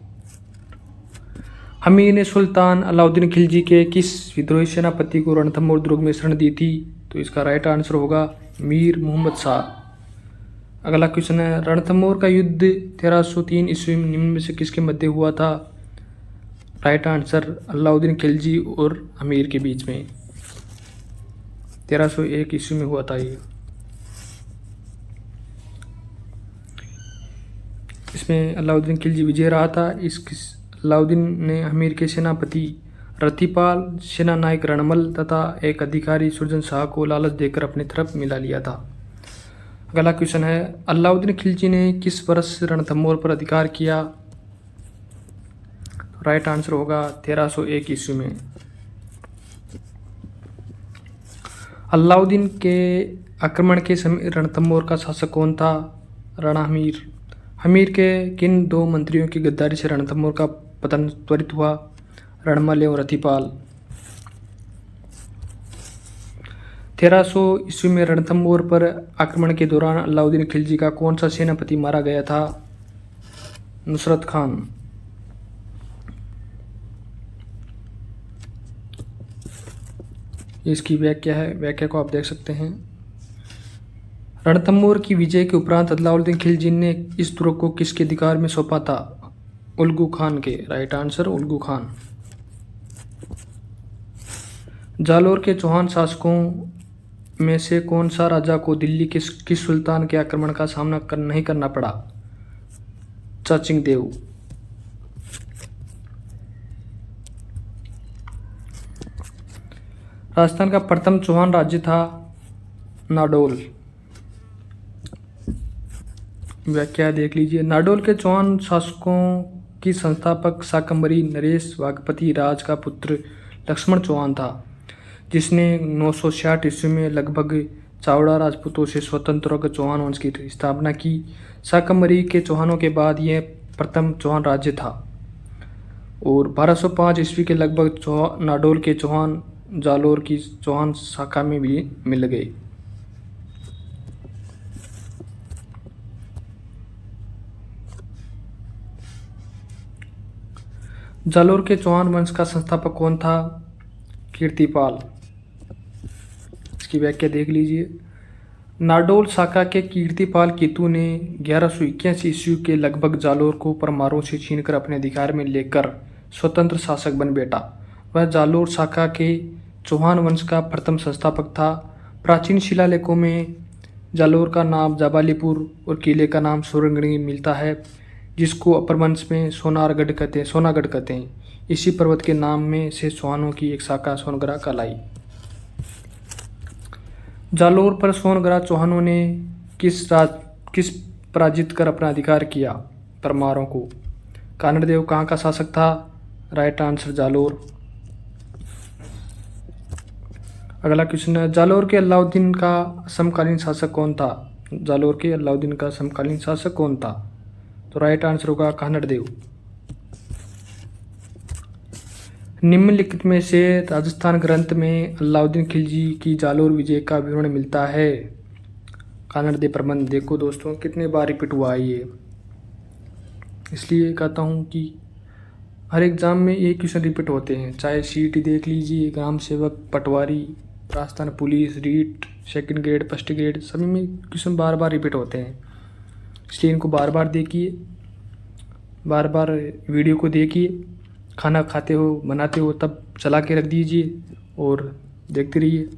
Speaker 1: हमीर ने सुल्तान अलाउद्दीन खिलजी के किस विद्रोही सेनापति को रणथंभौर दुर्ग में शरण दी थी? तो इसका राइट आंसर होगा मीर मुहम्मद शाह। अगला क्वेश्चन है रणथंभौर का युद्ध 1303 ईस्वी में निम्न में से किसके मध्य हुआ था? राइट आंसर अलाउद्दीन खिलजी और अमीर के बीच में 1301 ईस्वी में हुआ था ये। इसमें अलाउद्दीन खिलजी विजय रहा था। अलाउद्दीन ने अमीर के सेनापति रतिपाल सेना नायक रणमल तथा एक अधिकारी सुरजन शाह को लालच देकर अपनी तरफ मिला लिया था। अगला क्वेश्चन है, अलाउद्दीन खिलजी ने किस वर्ष रणथंभौर पर अधिकार किया? राइट आंसर होगा 1301 ईस्वी में। अलाउद्दीन के आक्रमण के समय रणथंभौर का शासक कौन था? राणा हमीर। हमीर के किन दो मंत्रियों की गद्दारी से रणथंभौर का पतन त्वरित हुआ? रणमल एवं रतिपाल। 1300 ईस्वी में रणथंभौर पर आक्रमण के दौरान अलाउद्दीन खिलजी का कौन सा सेनापति मारा गया था? नुसरत खान। इसकी व्याख्या है, व्याख्या को आप देख सकते हैं। रणथंभौर की विजय के उपरांत अलाउद्दीन खिलजी ने इस दुर्ग को किसके अधिकार में सौंपा था? उल्गू खान के। Right answer Ulugh Khan. जालोर के चौहान शासकों में से कौन सा राजा को दिल्ली के किस सुल्तान के आक्रमण का सामना नहीं करना पड़ा? चाचिंग देव। राजस्थान का प्रथम चौहान राज्य था नाडोल। व्याख्या देख लीजिए। नाडोल के चौहान शासकों की संस्थापक शाकंभरी नरेश वाघपति राज का पुत्र लक्ष्मण चौहान था, जिसने 960 ईस्वी में लगभग चावड़ा राजपूतों से स्वतंत्र होकर चौहान वंश की स्थापना की। शाकंभरी के चौहानों के बाद यह प्रथम चौहान राज्य था और 1205 ईस्वी के लगभग नाडोल के चौहान जालोर की चौहान शाखा में भी मिल गए। जालोर के चौहान वंश का संस्थापक कौन था? कीर्तिपाल। इसकी व्याख्या देख लीजिए। नाडोल शाखा के कीर्तिपाल केतु ने 1181 ईस्वी के लगभग जालोर को परमारों से छीनकर अपने अधिकार में लेकर स्वतंत्र शासक बन बैठा। वह जालोर शाखा के चौहान वंश का प्रथम संस्थापक था। प्राचीन शिलालेखों में जालोर का नाम जाबालीपुर और किले का नाम सोरंगणी मिलता है, जिसको अपरवंश में सोनारगढ़ कहते हैं। इसी पर्वत के नाम में से चौहानों की एक शाखा सोनगरा कहलाई। जालोर पर सोनगरा चौहानों ने किस पराजित कर अपना अधिकार किया? परमारों को। कानड़देव कहाँ का शासक था? Right answer Jalore. अगला क्वेश्चन है, जालोर के अलाउद्दीन का समकालीन शासक कौन था? जालोर के अलाउद्दीन का समकालीन शासक कौन था? तो राइट आंसर होगा कानड़देव। निम्नलिखित में से राजस्थान ग्रंथ में अलाउद्दीन खिलजी की जालोर विजय का विवरण मिलता है? कानड़देव प्रबंध। देखो दोस्तों कितने बार रिपीट हुआ है ये, इसलिए कहता हूँ कि हर एग्ज़ाम में ये क्वेश्चन रिपीट होते हैं, चाहे सीईटी देख लीजिए, ग्राम सेवक, पटवारी, Rajasthan police, REET, second grade, first grade, सभी में क्वेश्चन बार बार रिपीट होते हैं। इसलिए इनको बार बार देखिए, बार बार वीडियो को देखिए, खाना खाते हो, बनाते हो तब चला के रख दीजिए और देखते रहिए।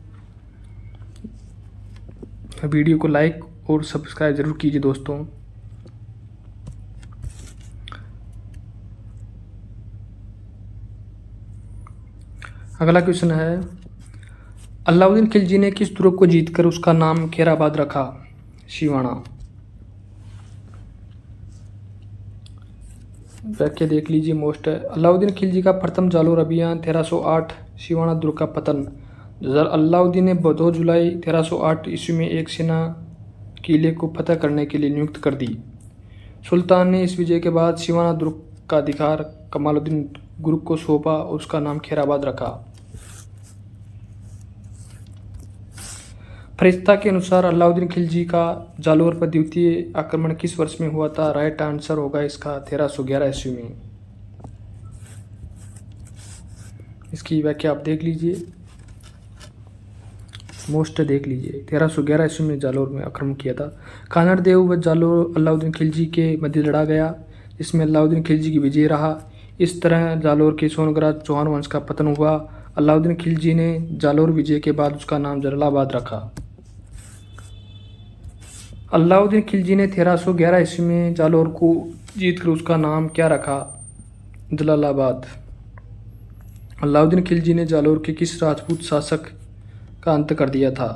Speaker 1: वीडियो को लाइक और सब्सक्राइब ज़रूर कीजिए दोस्तों। अगला क्वेश्चन है, अलाउद्दीन खिलजी ने किस दुर्ग को जीतकर उसका नाम खैराबाद रखा? सिवाना। व्याख्या देख लीजिए मोस्ट है। अलाउद्दीन खिलजी का प्रथम जालोर अभियान 1308 सिवाना दुर्ग का पतन। अलाउद्दीन ने 2 जुलाई 1308 ईस्वी में एक सेना किले को फतह करने के लिए नियुक्त कर दी। सुल्तान ने इस विजय के बाद सिवाना दुर्ग का अधिकार कमालुद्दीन गुरुक को सौंपा और उसका नाम खैराबाद रखा। फरिश्ता के अनुसार अलाउद्दीन खिलजी का जालोर पर द्वितीय आक्रमण किस वर्ष में हुआ था? राइट आंसर होगा इसका 1311 ईस्वी में। इसकी व्याख्या आप देख लीजिए, मोस्ट देख लीजिए। 1311 ईस्वी में जालोर में आक्रमण किया था। कानड़देव व जालोर अलाउद्दीन खिलजी के मध्य लड़ा गया, इसमें अलाउद्दीन खिलजी की विजय रहा। इस तरह जालोर के सोनगरा चौहान वंश का पतन हुआ। अलाउद्दीन खिलजी ने जालोर विजय के बाद उसका नाम जलालाबाद रखा। अलाउद्दीन खिलजी ने 1311 ईस्वी में जालोर को जीतकर उसका नाम क्या रखा? जलालाबाद। अलाउद्दीन खिलजी ने जालोर के किस राजपूत शासक का अंत कर दिया था?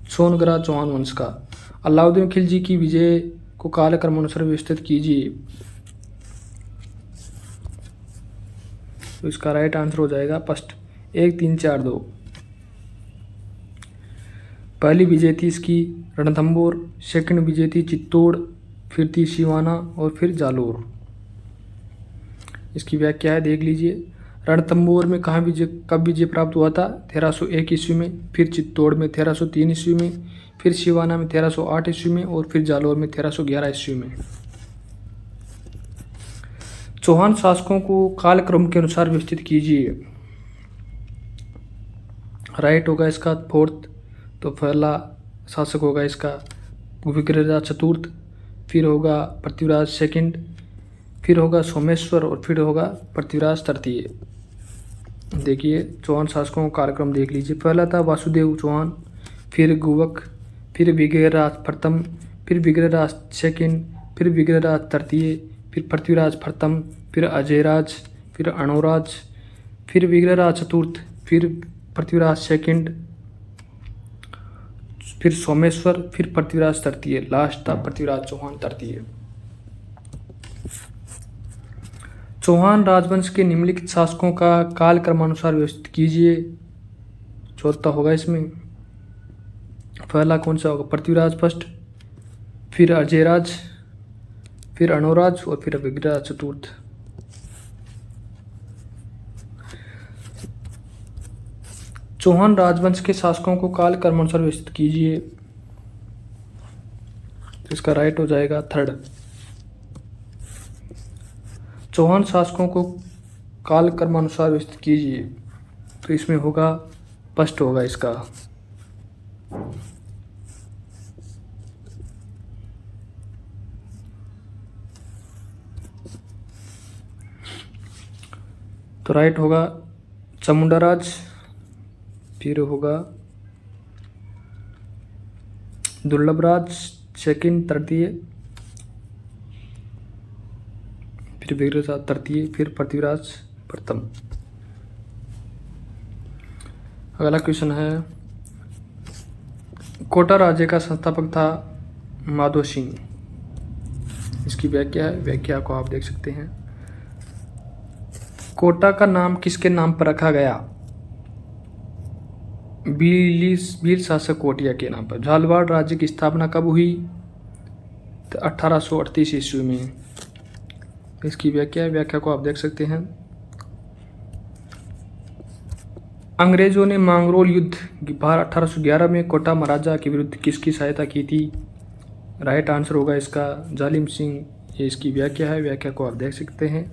Speaker 1: सोनगरा चौहान वंश का। अलाउद्दीन खिलजी की विजय को कालक्रमानुसार व्यवस्थित कीजिए। तो इसका राइट आंसर हो जाएगा फर्स्ट 1 3 4 2। पहली विजय थी इसकी रणथंबोर, सेकंड विजय थी चित्तौड़, फिर थी सिवाना और फिर जालोर। इसकी व्याख्या है, देख लीजिए। रणथंबोर में कब विजय प्राप्त हुआ था? 1301 ईस्वी में, फिर चित्तौड़ में 1303 ईस्वी में, फिर सिवाना में 1308 ईस्वी में और फिर जालोर में 1311 ईस्वी में। चौहान शासकों को कालक्रम के अनुसार व्यवस्थित कीजिए। राइट होगा इसका फोर्थ। तो पहला शासक होगा इसका विग्रहराज चतुर्थ, फिर होगा पृथ्वीराज सेकंड, फिर होगा सोमेश्वर और फिर होगा पृथ्वीराज तृतीय। देखिए चौहान शासकों का कार्यक्रम देख लीजिए। पहला था वासुदेव चौहान, फिर गुवक, फिर विग्रहराज प्रथम, फिर विग्रहराज सेकंड, फिर विग्रहराज तृतीय, फिर पृथ्वीराज प्रथम, फिर अजयराज, फिर अणोराज, फिर विग्रहराज चतुर्थ, फिर पृथ्वीराज सेकंड, फिर सोमेश्वर, फिर पृथ्वीराज तृतीय। लास्ट था पृथ्वीराज चौहान तृतीय। चौहान राजवंश के निम्नलिखित शासकों का काल क्रमानुसार व्यवस्थित कीजिए। चौथा होगा इसमें। पहला कौन सा होगा? पृथ्वीराज फर्स्ट, फिर अजयराज, फिर अणोराज और फिर विग्रहराज चतुर्थ। चौहान राजवंश के शासकों को काल क्रमानुसार व्यवस्थित कीजिए। तो इसका राइट हो जाएगा थर्ड। चौहान शासकों को काल क्रमानुसार व्यवस्थित कीजिए। तो इसमें होगा फर्स्ट होगा इसका। तो राइट होगा चामुंडाराज, फिर होगा दुर्लभराज सेकंड तृतीय, फिर विग्रहराज तृतीय, फिर पृथ्वीराज प्रथम। अगला क्वेश्चन है, कोटा राज्य का संस्थापक था माधो सिंह। इसकी व्याख्या है, व्याख्या को आप देख सकते हैं। कोटा का नाम किसके नाम पर रखा गया? वीर शासक कोटिया के नाम पर। झालवाड़ राज्य की स्थापना कब हुई? तो 1838 ईस्वी में। इसकी व्याख्या को आप देख सकते हैं। अंग्रेजों ने मांगरोल युद्ध 1811 में कोटा महाराजा के विरुद्ध किसकी सहायता की थी? राइट आंसर होगा इसका जालिम सिंह। ये इसकी व्याख्या है, व्याख्या को आप देख सकते हैं।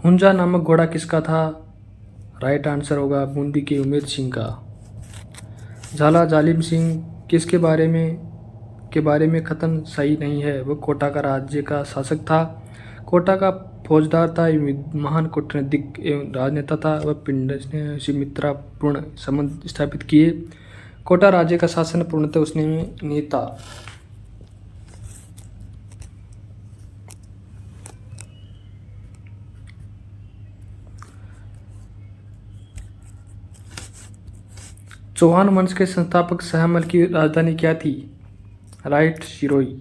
Speaker 1: हुंजा नामक घोड़ा किसका था? राइट आंसर होगा बूंदी के उमेद सिंह का। झाला जालिम सिंह किसके बारे में कथन सही नहीं है? वो कोटा का राज्य का शासक था, कोटा का फौजदार था, महान कूटनीतिक एवं राजनेता था। वह पिंड से मित्रपूर्ण संबंध स्थापित किए। कोटा राज्य का शासन पूर्णतः उसने नहीं था। चौहान वंश के संस्थापक सहमल की राजधानी क्या थी? राइट सिरोही।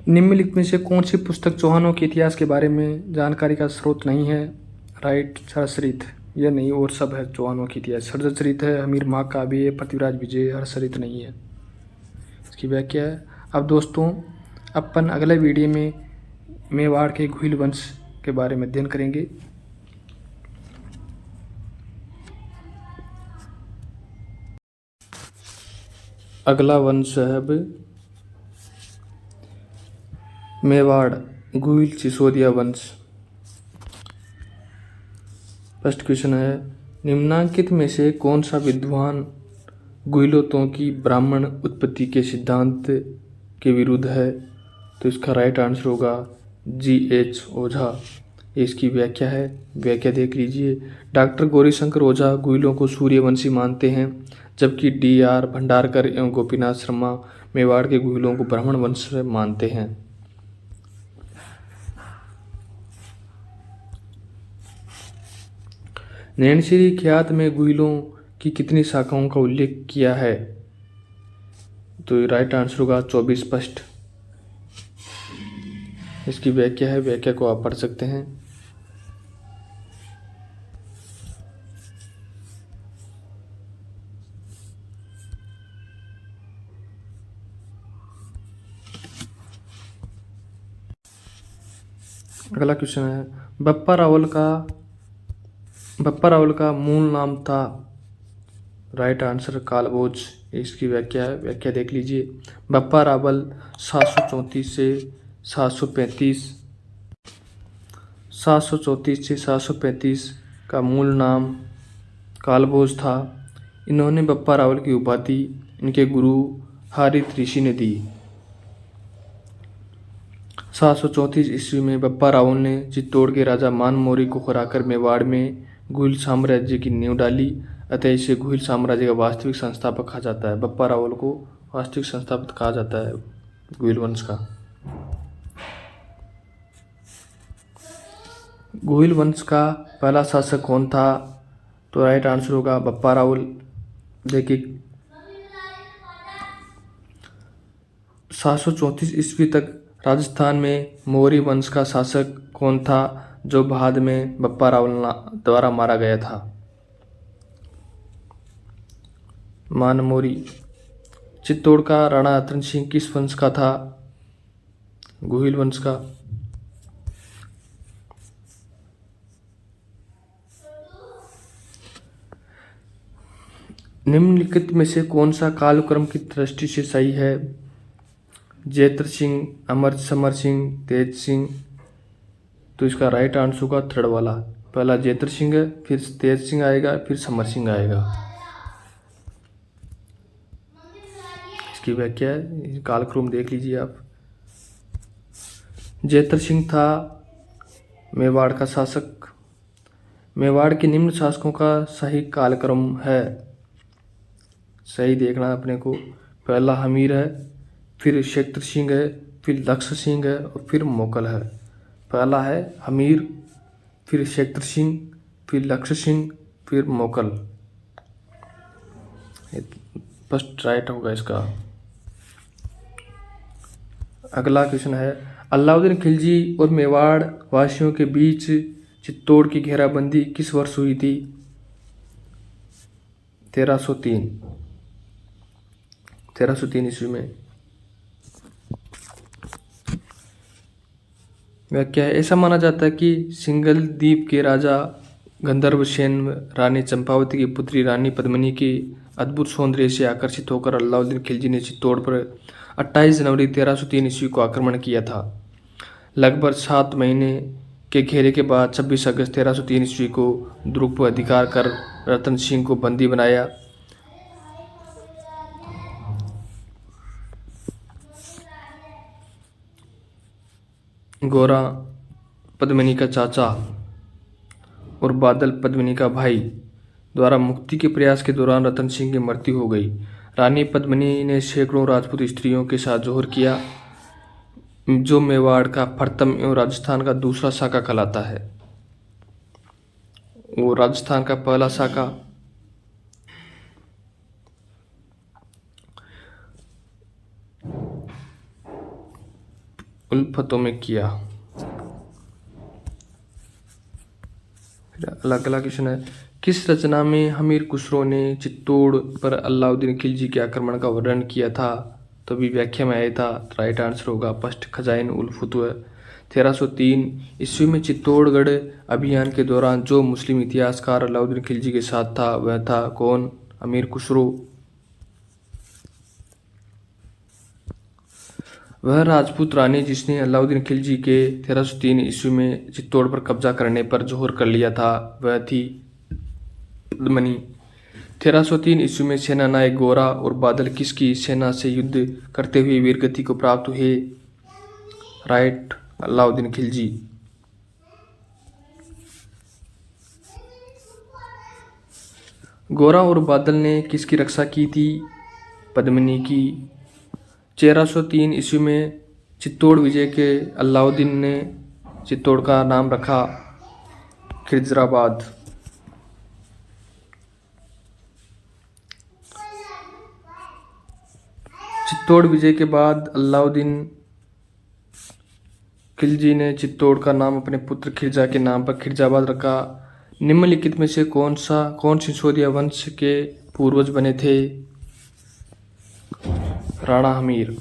Speaker 1: निम्नलिखित में से कौन सी पुस्तक चौहानों के इतिहास के बारे में जानकारी का स्रोत नहीं है? राइट हर्षचरित। यह नहीं और सब है चौहानों के इतिहास। हर्षचरित है, हमीर महाकाव्य है, पृथ्वीराज विजय। हर्षचरित नहीं है। इसकी व्याख्या है। अब दोस्तों अपन अगले वीडियो में मेवाड़ के घुइल वंश के बारे में अध्ययन करेंगे। अगला वंश है अब मेवाड़ घुइल सिसोदिया वंश। फर्स्ट क्वेश्चन है, निम्नांकित में से कौन सा विद्वान घुइलों की ब्राह्मण उत्पत्ति के सिद्धांत के विरुद्ध है? तो इसका राइट आंसर होगा GH ओझा। ये इसकी व्याख्या है, व्याख्या देख लीजिए। डॉक्टर गौरीशंकर ओझा गुहिलों को सूर्यवंशी मानते हैं, जबकि D.R. भंडारकर एवं गोपीनाथ शर्मा मेवाड़ के गुहिलों को ब्राह्मण वंश मानते हैं। नैनश्री ख्यात में गुहिलों की कितनी शाखाओं का उल्लेख किया है? तो राइट आंसर होगा 24 स्पष्ट। इसकी व्याख्या है, व्याख्या को आप पढ़ सकते हैं। अगला क्वेश्चन है, बप्पा रावल का मूल नाम था? Right answer Kalbhoj. इसकी व्याख्या है, व्याख्या देख लीजिए। बप्पा रावल 734 से 735 का मूल नाम कालभोज था। इन्होंने बप्पा रावल की उपाधि इनके गुरु हारित ऋषि ने दी। 734 ईस्वी में बप्पा रावल ने चित्तौड़ के राजा मानमोरी को हराकर मेवाड़ में गुहिल साम्राज्य की नींव डाली, अतः इसे गुहिल साम्राज्य का वास्तविक संस्थापक कहा जाता है। बप्पा रावल को वास्तविक संस्थापक कहा जाता है गुहिल वंश का। गुहिल वंश का पहला शासक कौन था? तो राइट आंसर होगा बप्पा रावल। देखिए 734 ईस्वी तक राजस्थान में मौर्य वंश का शासक कौन था, जो बाद में बप्पा रावल द्वारा मारा गया था? मानमोरी। चित्तौड़ का राणा रतन सिंह किस वंश का था? गुहिल वंश का। निम्नलिखित में से कौन सा कालक्रम की दृष्टि से सही है? जैत्र सिंह, अमर समर सिंह, तेज सिंह। तो इसका राइट आंसर होगा थर्ड वाला। पहला जैत्र सिंह है, फिर तेज सिंह आएगा, फिर समर सिंह आएगा। इसकी व्याख्या है, कालक्रम देख लीजिए आप। जैत्र सिंह था मेवाड़ का शासक। मेवाड़ के निम्न शासकों का सही कालक्रम है, सही देखना अपने को। पहला हमीर है, फिर क्षेत्र सिंह है, फिर लक्ष्य सिंह है और फिर मोकल है। पहला है हमीर, फिर क्षेत्र सिंह, फिर लक्ष्य सिंह, फिर मोकल। फर्स्ट राइट होगा इसका। अगला क्वेश्चन है, अलाउद्दीन खिलजी और मेवाड़ वासियों के बीच चित्तौड़ की घेराबंदी किस वर्ष हुई थी? 1303 ईस्वी में। व्याख्या है, ऐसा माना जाता है कि सिंघल द्वीप के राजा गंधर्व सेन रानी चंपावती की पुत्री रानी पद्मिनी के अद्भुत सौंदर्य से आकर्षित होकर अलाउद्दीन खिलजी ने चित्तौड़ पर 28 जनवरी 1303 ईस्वी को आक्रमण किया था। लगभग 7 महीने के घेरे के बाद 26 अगस्त 1303 ईस्वी को दुर्ग पर अधिकार कर रतन सिंह को बंदी बनाया। गोरा पद्मिनी का चाचा और बादल पद्मिनी का भाई द्वारा मुक्ति के प्रयास के दौरान रतन सिंह की मृत्यु हो गई। रानी पद्मिनी ने सैकड़ों राजपूत स्त्रियों के साथ जोहर किया, जो मेवाड़ का प्रथम एवं राजस्थान का दूसरा शाखा कहलाता है। वो राजस्थान का पहला शाखा उल्फतों में किया। फिर अलग अलग क्वेश्चन है, किस रचना में हमीर खुसरो ने चित्तौड़ पर अलाउद्दीन खिलजी के आक्रमण का वर्णन किया था? तो भी व्याख्या में आया था। राइट आंसर होगा फर्स्ट खजाइन उल फुतुह। 1303 ईस्वी में चित्तौड़गढ़ अभियान के दौरान जो मुस्लिम इतिहासकार अलाउद्दीन खिलजी के साथ था वह था कौन? अमीर खुसरो। वह राजपूत रानी जिसने अलाउद्दीन खिलजी के 1303 ईस्वी में चित्तौड़ पर कब्जा करने पर जोहर कर लिया था वह थी पद्मिनी। 1303 ईस्वी में सेना नायक गोरा और बादल किसकी सेना से युद्ध करते हुए वीरगति को प्राप्त हुए? राइट, अलाउद्दीन खिलजी। गोरा और बादल ने किसकी रक्षा की थी? पद्मिनी की। 1303 ईस्वी में चित्तौड़ विजय के अलाउद्दीन ने चित्तौड़ का नाम रखा खिज़राबाद। चित्तौड़ विजय के बाद अलाउद्दीन खिलजी ने चित्तौड़ का नाम अपने पुत्र खिरजा के नाम पर खिज़राबाद रखा। निम्नलिखित में से कौन सिसोदिया वंश के पूर्वज बने थे? राणा हमीर।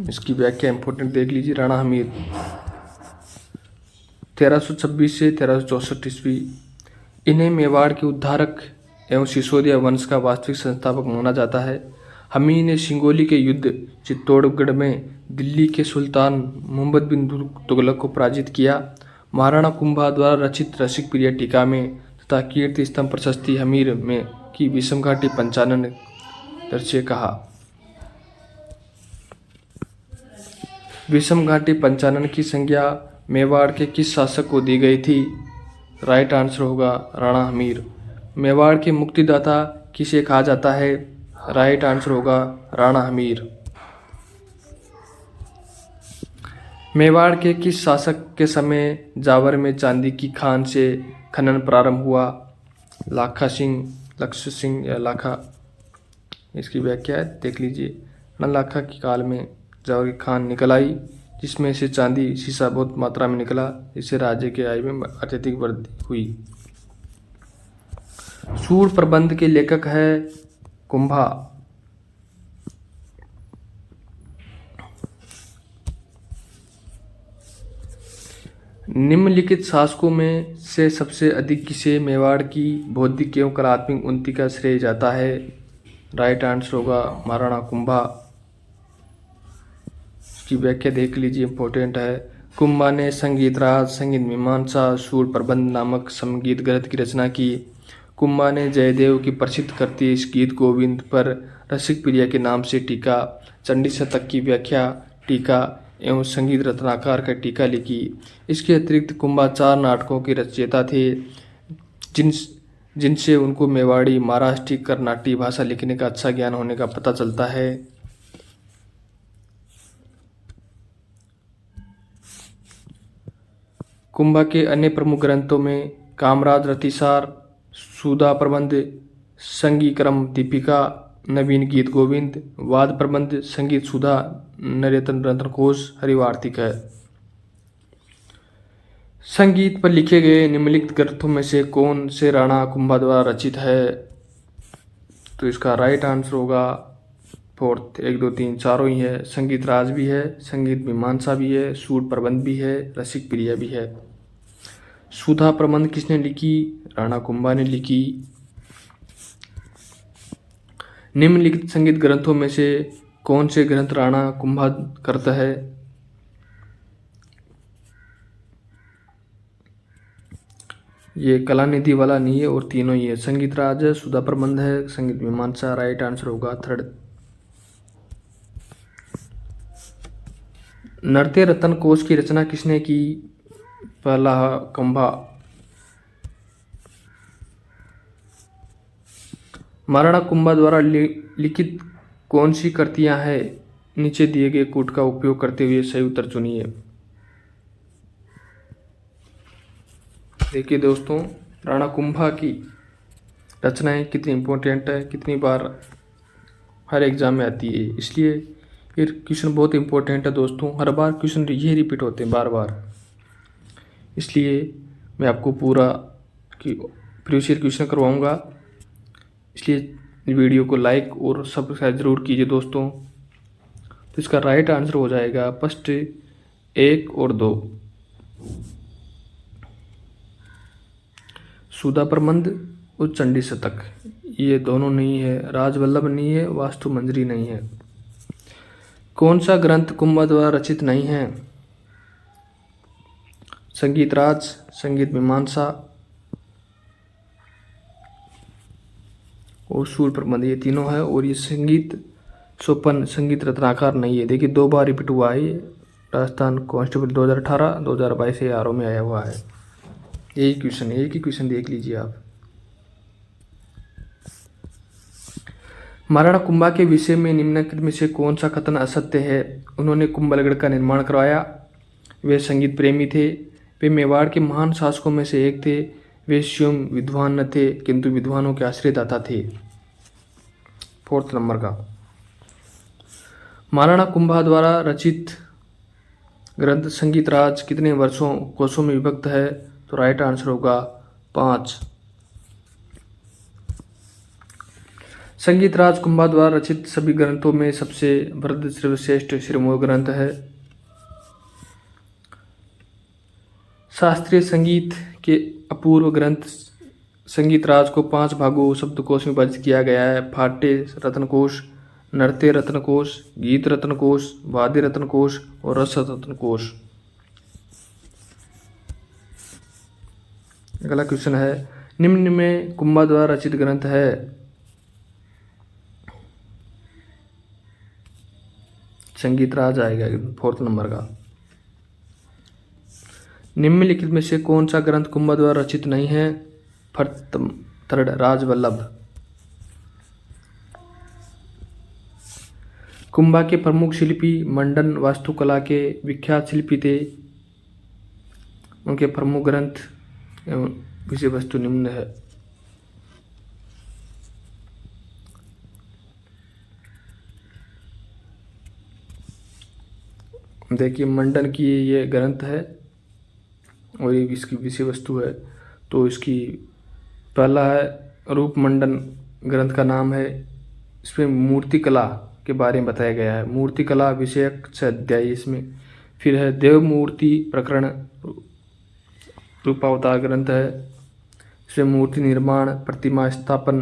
Speaker 1: इसकी व्याख्या इंपॉर्टेंट देख लीजिए। राणा हमीर 1326 से 1364 ईस्वी। इन्हें मेवाड़ के उद्धारक एवं सिसोदिया वंश का वास्तविक संस्थापक माना जाता है। हमीर ने सिंगोली के युद्ध चित्तौड़गढ़ में दिल्ली के सुल्तान मोहम्मद बिन तुगलक को पराजित किया। महाराणा कुंभा द्वारा रचित रसिक प्रिय टीका में तथा कीर्ति स्तंभ प्रशस्ति हमीर में की विषम घाटी पंचानन दृश्य कहा। विषम घाटी पंचानन की संज्ञा मेवाड़ के किस शासक को दी गई थी? राइट आंसर होगा राणा हमीर। मेवाड़ के मुक्तिदाता किसे कहा जाता है? राइट आंसर होगा राणा हमीर। मेवाड़ के किस शासक के समय जावर में चांदी की खान से खनन प्रारंभ हुआ? लाखा सिंह, लक्ष्य सिंह या लाखा। इसकी व्याख्या देख लीजिए। लाखा के काल में जावर की खान निकल आई, जिसमें से चांदी शीशा बहुत मात्रा में निकला, जिससे राज्य के आय में अत्यधिक वृद्धि हुई। सूर प्रबंध के लेखक है कुंभा। निम्नलिखित शासकों में से सबसे अधिक किसे मेवाड़ की बौद्धिक एवं कलात्मक उन्नति का श्रेय जाता है? राइट आंसर होगा महाराणा कुंभा। इसकी व्याख्या देख लीजिए, इंपॉर्टेंट है। कुंभा ने संगीत राज, संगीत मीमांसा, सूर प्रबंध नामक संगीत ग्रंथ की रचना की। कुंभा ने जयदेव की प्रसिद्ध करती इस गीत गोविंद पर रसिक प्रिया के नाम से टीका, चंडी शतक की व्याख्या, टीका एवं संगीत रत्नाकर का टीका लिखी। इसके अतिरिक्त कुंभा 4 नाटकों के रचयिता थे, जिनसे उनको मेवाड़ी, महाराष्ट्री, कर्नाटी भाषा लिखने का अच्छा ज्ञान होने का पता चलता है। कुंभा के अन्य प्रमुख ग्रंथों में कामराज रतिसार, सुधा प्रबंध, संगीक्रम दीपिका, नवीन गीत गोविंद, वाद प्रबंध, संगीत सुधा, नरेतन रत्नकोश, हरिवार्तिक है। संगीत पर लिखे गए निम्नलिखित ग्रंथों में से कौन से राणा कुंभा द्वारा रचित है? तो इसका राइट आंसर होगा फोर्थ। 1, 2, 3 चारों ही है। संगीत राज भी है, संगीत मीमांसा भी है, सूर प्रबंध भी है, रसिक प्रिया भी है। सुधा प्रबंध किसने लिखी? राणा कुंभा ने लिखी। निम्नलिखित संगीत ग्रंथों में से कौन से ग्रंथ राणा कुंभा करता है? ये कलानिधि वाला नहीं है और तीनों ही है। संगीत राज है, सुधा प्रबंध है, संगीत मीमांसा। राइट आंसर होगा थर्ड। नृत्य रत्न कोश की रचना किसने की? पहला कुंभा। महाराणा कुंभा द्वारा लिखित कौन सी कृतियां हैं? नीचे दिए गए कूट का उपयोग करते हुए सही उत्तर चुनिए। देखिए दोस्तों, राणा कुंभा की रचनाएं कितनी इम्पोर्टेंट है, कितनी बार हर एग्जाम में आती है, इसलिए ये क्वेश्चन बहुत इम्पोर्टेंट है दोस्तों। हर बार क्वेश्चन ये रिपीट होते हैं बार बार, इसलिए मैं आपको पूरा प्रीवियस ईयर क्वेश्चन करवाऊंगा। इसलिए वीडियो को लाइक और सब्सक्राइब जरूर कीजिए दोस्तों। तो इसका राइट आंसर हो जाएगा फर्स्ट 1 और 2। सुधा प्रबंध और चंडी शतक ये दोनों नहीं है। राजवल्लभ नहीं है, वास्तु मंजरी नहीं है। कौन सा ग्रंथ कुंभा द्वारा रचित नहीं है? संगीत राज, संगीत मीमांसा और सूर प्रबंध, ये तीनों है। और ये संगीत सोपन, संगीत रत्नाकर नहीं है। देखिए 2 बार रिपीट हुआ है। ये राजस्थान कांस्टेबल 2018, 2022 से आरओ में आया हुआ है। यही क्वेश्चन, एक ही क्वेश्चन देख लीजिए आप। महाराणा कुंभा के विषय में निम्नलिखित में से कौन सा कथन असत्य है? उन्होंने कुंभलगढ़ का निर्माण करवाया। वे संगीत प्रेमी थे। वे मेवाड़ के महान शासकों में से एक थे। वे स्वयं विद्वान न थे किंतु विद्वानों के आश्रयदाता थे। 4 नंबर का, महाराणा कुंभा द्वारा रचित ग्रंथ संगीत राज कितने कोशों में विभक्त है? तो राइट आंसर होगा 5। संगीत राज कुंभा द्वारा रचित सभी ग्रंथों में सबसे वृद्ध सर्वश्रेष्ठ शिरोमणि ग्रंथ है। शास्त्रीय संगीत के अपूर्व ग्रंथ संगीत राज को 5 भागों शब्दकोश में विभाजित किया गया है। फाटे रत्नकोश, नृत्य रत्नकोश, गीत रत्नकोश, वाद्य रत्नकोश और रस रत्नकोश। अगला क्वेश्चन है, निम्न में कुंभा द्वारा रचित ग्रंथ है? संगीत राज आएगा 4 नंबर का। निम्नलिखित में से कौन सा ग्रंथ कुंभा द्वारा रचित नहीं है? 3rd राजवल्लभ। कुंभा के प्रमुख शिल्पी मंडन वास्तुकला के विख्यात शिल्पी थे। उनके प्रमुख ग्रंथ एवं विषय वस्तु निम्न है। देखिए मंडन की ये ग्रंथ है और ये इसकी विषय वस्तु है। तो इसकी पहला है रूप मंडन ग्रंथ का नाम है। इसमें मूर्ति कला के बारे में बताया गया है। मूर्ति कला विषयक 6 अध्याय इसमें। फिर है देव मूर्ति प्रकरण रूपावतार ग्रंथ है। इसमें मूर्ति निर्माण प्रतिमा स्थापन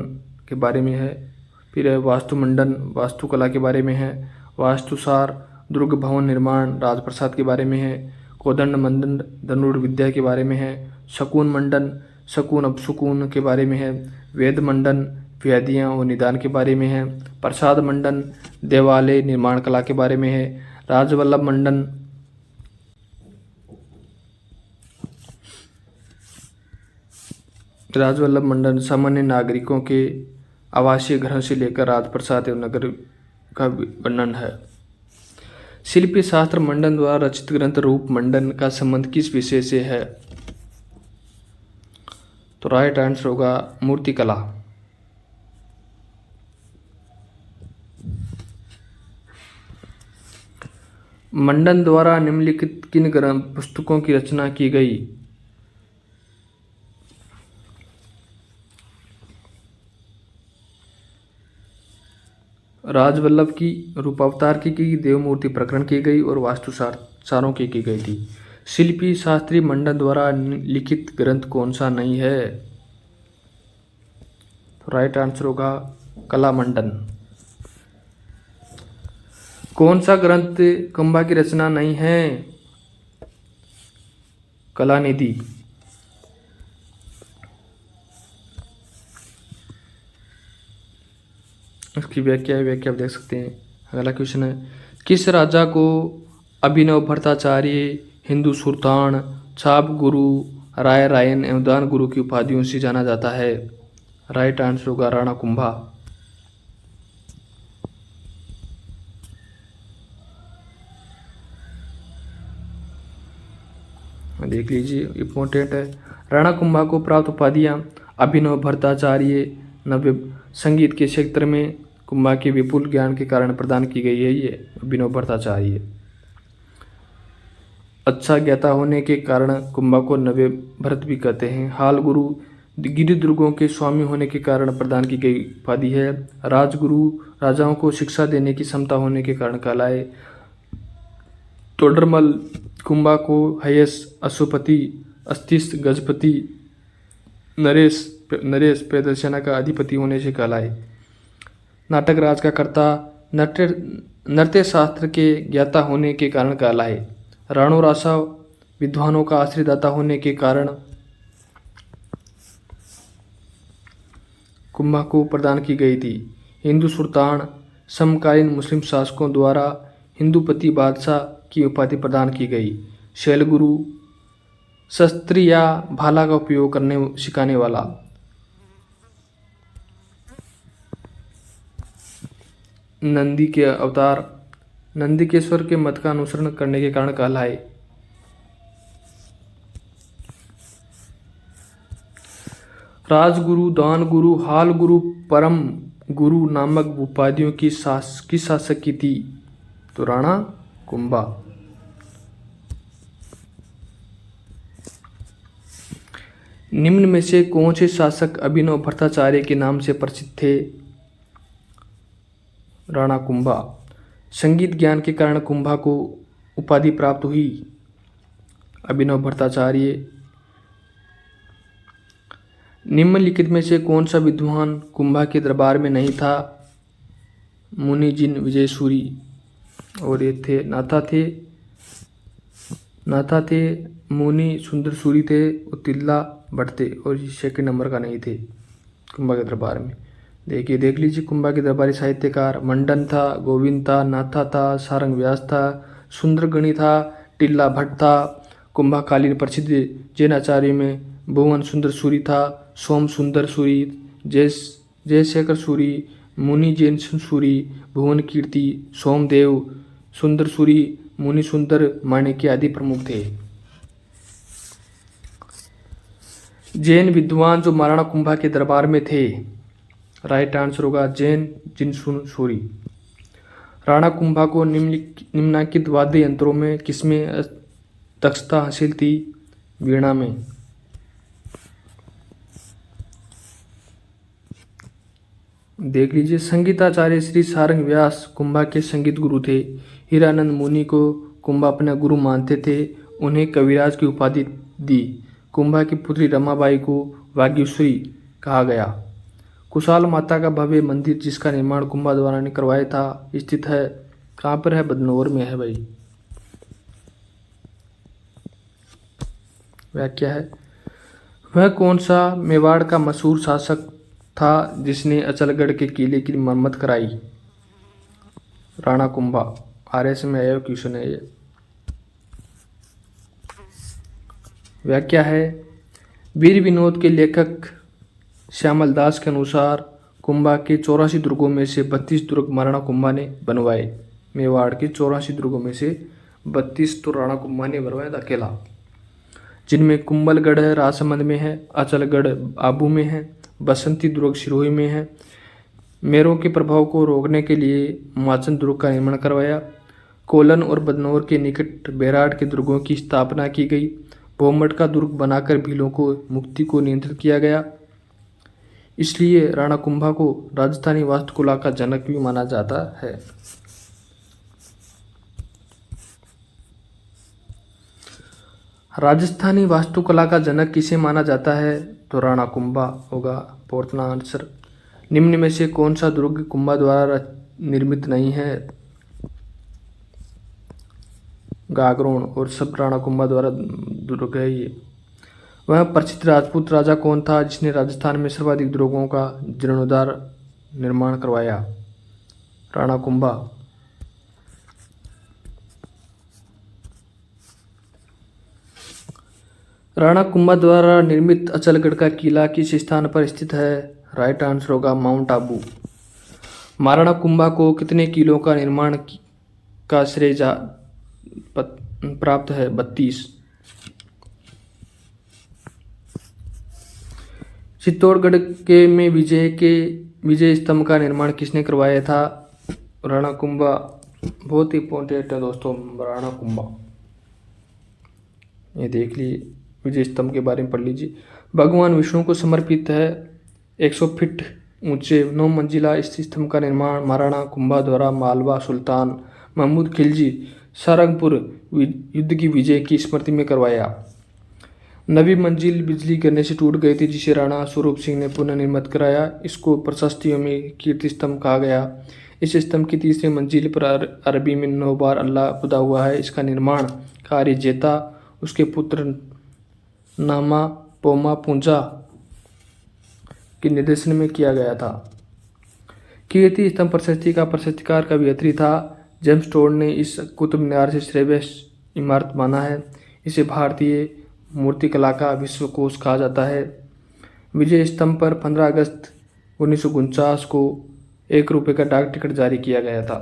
Speaker 1: के बारे में है। फिर है वास्तु मंडन वास्तुकला के बारे में है। वास्तुसार दुर्ग भवन निर्माण राजप्रसाद के बारे में है। कोदंड मंडन धनुर् विद्या के बारे में है। शकुन मंडन शकुन अपशकुन के बारे में है। वेद मंडन व्याधियाँ और निदान के बारे में है। प्रसाद मंडन देवालय निर्माण कला के बारे में है। राजवल्लभ मंडन सामान्य नागरिकों के आवासीय घरों से लेकर राजप्रसाद एवं नगर का वर्णन है। शिल्पी शास्त्र मंडन द्वारा रचित ग्रंथ रूप मंडन का संबंध किस विषय से है? तो राइट आंसर होगा मूर्ति कला। मंडन द्वारा निम्नलिखित किन ग्रंथ पुस्तकों की रचना की गई? राजवल्लभ की रूपावतार की गई, देव मूर्ति प्रकरण की गई और वास्तुसारों की गई थी। शिल्पी शास्त्री मंडन द्वारा लिखित ग्रंथ कौन सा नहीं है? तो राइट आंसर होगा कला मंडन। कौन सा ग्रंथ कुंभा की रचना नहीं है? कलानिधि। उसकी व्याख्या आप देख सकते हैं। अगला क्वेश्चन है, किस राजा को अभिनव भट्टाचार्य, हिंदू सुल्तान, छाप गुरु, राय रायन एवं दान गुरु की उपाधियों से जाना जाता है? राइट आंसर होगा राणा कुंभा। देख लीजिए इंपॉर्टेंट है। राणा कुंभा को प्राप्त उपाधियाँ अभिनव भट्टाचार्य, नव्य संगीत के क्षेत्र में कुंभा के विपुल ज्ञान के कारण प्रदान की गई है। ये अभिनव भट्टाचार्य अच्छा ज्ञाता होने के कारण कुंभा को नव्य भरत भी कहते हैं। हाल गुरु गिरि दुर्गों के स्वामी होने के कारण प्रदान की गई उपाधि है। राजगुरु राजाओं को शिक्षा देने की क्षमता होने के कारण कहलाए। तोडरमल कुंभा को हयस, अश्वपति, अस्तिस, गजपति, नरेश प्रदर्शना का अधिपति होने से कहलाए। नाटक राज का कर्ता नृत्य शास्त्र के ज्ञाता होने के कारण कहलाए। राणो रासा विद्वानों का आश्रयदाता होने के कारण कुंभा को प्रदान की गई थी। हिंदू सुल्तान समकालीन मुस्लिम शासकों द्वारा हिंदूपति बादशाह की उपाधि प्रदान की गई। शैलगुरु शस्त्र या भाला का उपयोग करने सिखाने वाला। नंदी के अवतार नंदिकेश्वर के मत का अनुसरण करने के कारण कहलाए। राजगुरु, दान गुरु, हाल गुरु, परम गुरु नामक उपाधियों की शासक की थी? तो राणा कुंभा। निम्न में से कौन से शासक अभिनव भट्टाचार्य के नाम से प्रसिद्ध थे? राणा कुंभा। संगीत ज्ञान के कारण कुंभा को उपाधि प्राप्त हुई? अभिनव भट्टाचार्य। निम्नलिखित में से कौन सा विद्वान कुंभा के दरबार में नहीं था? मुनि जिन विजय सूरी। और ये थे नाथा थे, मुनि सुंदर सूरी थे, उत्तिला भट्ट थे, और ये सेकंड नंबर का नहीं थे कुंभा के दरबार में। देख लीजिए कुंभा के दरबारी साहित्यकार मंडन था, गोविंद था, नाथा था, सारंग व्यास था, सुंदरगणी था, टिल्ला भट्ट था। कुंभाकालीन प्रसिद्ध जैन आचार्य में भुवन सुंदर सूरी था, सोम सुंदर सूरी, जयशेखर सूरी, मुनि जैन सूरी, भुवन कीर्ति, सोमदेव, सुंदर सूरी, मुनि सुंदर, माणिक्य आदि प्रमुख थे। जैन विद्वान जो महाराणा कुंभा के दरबार में थे? राइट आंसर होगा जैन जिनसुन सूरी। राणा कुंभा को निम्नलिखित वाद्य यंत्रों में किसमें दक्षता हासिल थी? वीणा में। देख लीजिए संगीताचार्य श्री सारंग व्यास कुंभा के संगीत गुरु थे। हीरानंद मुनि को कुंभा अपना गुरु मानते थे, उन्हें कविराज की उपाधि दी। कुंभा की पुत्री रमाबाई को वागीश्वरी कहा गया। कुशाल माता का भव्य मंदिर जिसका निर्माण कुंभा द्वारा ने करवाया था स्थित है कहाँ पर है? बदनौर में है भाई। वह क्या है? वह कौन सा मेवाड़ का मशहूर शासक था जिसने अचलगढ़ के किले की मरम्मत कराई? राणा कुंभा। RS में आया क्वेश्चन है ये। वह क्या है? वीर विनोद के लेखक श्यामल दास के अनुसार कुंभा के 84 दुर्गों में से 32 दुर्ग महाराणा कुंभा ने बनवाए। मेवाड़ के 84 दुर्गों में से 32 तो राणा कुंभा ने बनवाए अकेला, जिनमें कुंभलगढ़ है राजसमंद में है, अचलगढ़ आबू में है, बसंती दुर्ग सिरोही में है। मेरों के प्रभाव को रोकने के लिए माचन दुर्ग का निर्माण करवाया। कोलन और बदनौर के निकट बैराट के दुर्गों की स्थापना की गई। भोमट का दुर्ग बनाकर भीलों को मुक्ति को नियंत्रित किया गया। इसलिए राणा कुंभा को राजस्थानी वास्तुकला का जनक भी माना जाता है। राजस्थानी वास्तुकला का जनक किसे माना जाता है? तो राणा कुंभा होगा फोर्थ आंसर। निम्न में से कौन सा दुर्ग कुंभा द्वारा निर्मित नहीं है? गागरोन, और सब राणा कुंभा द्वारा दुर्ग है ये। वह प्रसिद्ध राजपूत राजा कौन था जिसने राजस्थान में सर्वाधिक दुर्गों का जीर्णोद्धार निर्माण करवाया? राणा कुंभा। राणा कुंभा द्वारा निर्मित अचलगढ़ का किला किस स्थान पर स्थित है? राइट आंसर होगा माउंट आबू। महाराणा कुंभा को कितने किलों का निर्माण का श्रेय प्राप्त है? 32। चित्तौड़गढ़ के में विजय स्तंभ का निर्माण किसने करवाया था? राणा कुंभा। बहुत ही इंपॉर्टेंट है दोस्तों राणा कुंभा। ये देख लीजिए विजय स्तंभ के बारे में पढ़ लीजिए। भगवान विष्णु को समर्पित है 100 फीट ऊंचे 9 मंजिला इस स्तंभ का निर्माण महाराणा कुंभा द्वारा मालवा सुल्तान महमूद खिलजी सारंगपुर युद्ध की विजय की स्मृति में करवाया। 9वीं मंजिल बिजली गिरने से टूट गई थी जिसे राणा स्वरूप सिंह ने पुनर्निर्मित कराया। इसको प्रशस्तियों में कीर्ति स्तंभ कहा गया। इस स्तंभ की तीसरी मंजिल पर अरबी में 9 बार अल्लाह खुदा हुआ है। इसका निर्माण कार्य जेता उसके पुत्र नामा पोमा पूंजा के निर्देशन में किया गया था। कीर्ति स्तंभ प्रशस्ति का प्रशस्तिकार कवियत्री था। जेम्स टोड ने इस कुतुब मीनार से श्रेष्ठ इमारत माना है। इसे भारतीय मूर्तिकला का विश्वकोश कहा जाता है। विजय स्तंभ पर 15 अगस्त 1949 को ₹1 का डाक टिकट जारी किया गया था।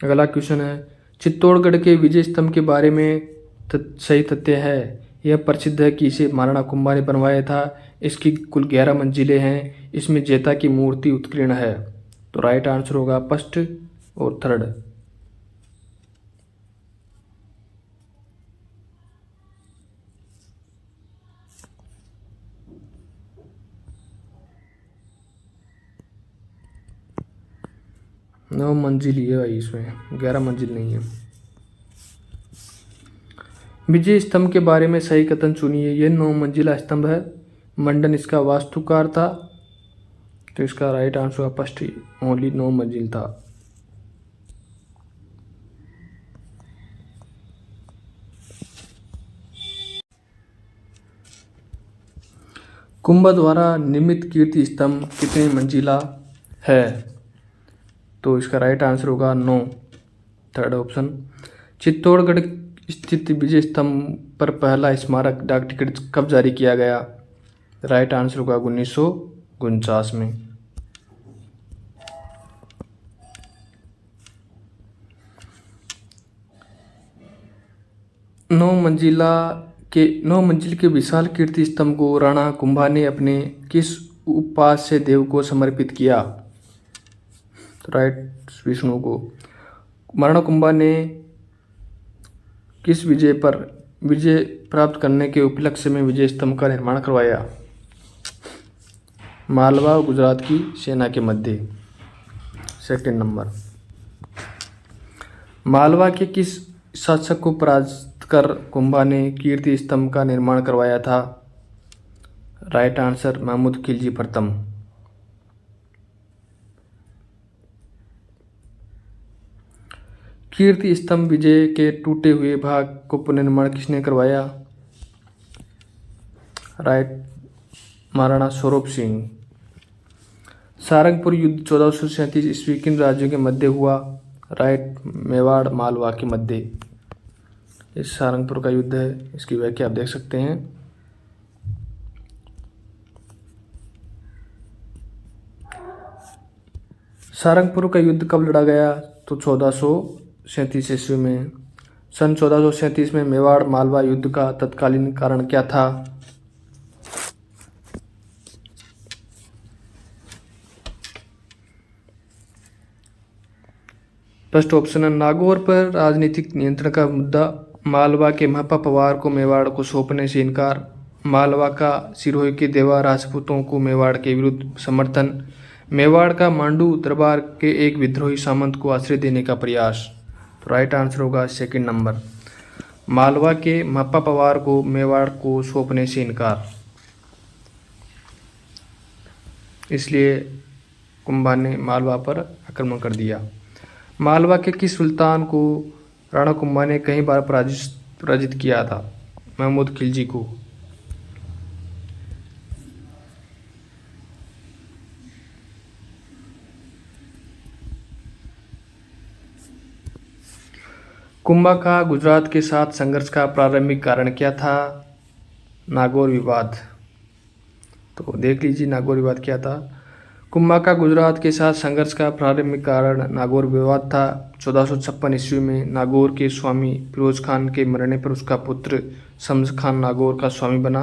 Speaker 1: अगला क्वेश्चन है, चित्तौड़गढ़ के विजय स्तंभ के बारे में सही तथ्य है। यह प्रसिद्ध है कि इसे महाराणा कुंभा ने बनवाया था। इसकी कुल 11 मंजिलें हैं। इसमें जेता की मूर्ति उत्कीर्ण है। तो राइट आंसर होगा फर्स्ट और थर्ड। नौ मंजिल ही है भाई, इसमें 11 मंजिल नहीं है। विजय स्तंभ के बारे में सही कथन चुनिए। यह 9 मंजिला स्तंभ है। मंडन इसका वास्तुकार था। तो इसका राइट आंसर होगा फर्स्ट, ओनली 9 मंजिल था। कुंभा द्वारा निर्मित कीर्ति स्तंभ कितने मंजिला है? तो इसका राइट आंसर होगा 9, थर्ड ऑप्शन। चित्तौड़गढ़ स्थित विजय स्तंभ पर पहला स्मारक डाक टिकट कब जारी किया गया? राइट आंसर होगा 1949 में। 9 मंजिल के विशाल कीर्ति स्तंभ को राणा कुंभा ने अपने किस उपास्य देव को समर्पित किया? तो राइट, विष्णु को। महाराणा कुंभा ने किस विजय प्राप्त करने के उपलक्ष्य में विजय स्तंभ का निर्माण करवाया? मालवा और गुजरात की सेना के मध्य। Second number. मालवा के किस शासक को पराजित कर कुंभा ने कीर्ति स्तंभ का निर्माण करवाया था? राइट आंसर महमूद खिलजी प्रथम। कीर्ति स्तंभ विजय के टूटे हुए भाग को पुनर्निर्माण किसने करवाया? राइट, महाराणा स्वरूप सिंह। सारंगपुर युद्ध 1437 ईस्वी किन राज्यों के मध्य हुआ? राइट, मेवाड़ मालवा के मध्य इस सारंगपुर का युद्ध है। इसकी व्याख्या आप देख सकते हैं। सारंगपुर का युद्ध कब लड़ा गया? तो 1437 ईस्वी में। सन 1437 में मेवाड़ मालवा युद्ध का तत्कालीन कारण क्या था? फर्स्ट ऑप्शन है नागौर पर राजनीतिक नियंत्रण का मुद्दा, मालवा के महापा पवार को मेवाड़ को सौंपने से इनकार, मालवा का सिरोही के देवा राजपूतों को मेवाड़ के विरुद्ध समर्थन, मेवाड़ का मांडू दरबार के एक विद्रोही सामंत को आश्रय देने का प्रयास। तो राइट आंसर होगा सेकंड नंबर, मालवा के महापा पवार को मेवाड़ को सौंपने से इनकार, इसलिए कुंभा ने मालवा पर आक्रमण कर दिया। मालवा के किस सुल्तान को राणा कुंभा ने कई बार पराजित किया था? महमूद खिलजी को। कुंभा का गुजरात के साथ संघर्ष का प्रारंभिक कारण क्या था? नागौर विवाद। तो देख लीजिए नागौर विवाद क्या था। कुंभा का गुजरात के साथ संघर्ष का प्रारंभिक कारण नागौर विवाद था। 1456 ईस्वी में नागौर के स्वामी फिरोज खान के मरने पर उसका पुत्र शम्स खान नागौर का स्वामी बना,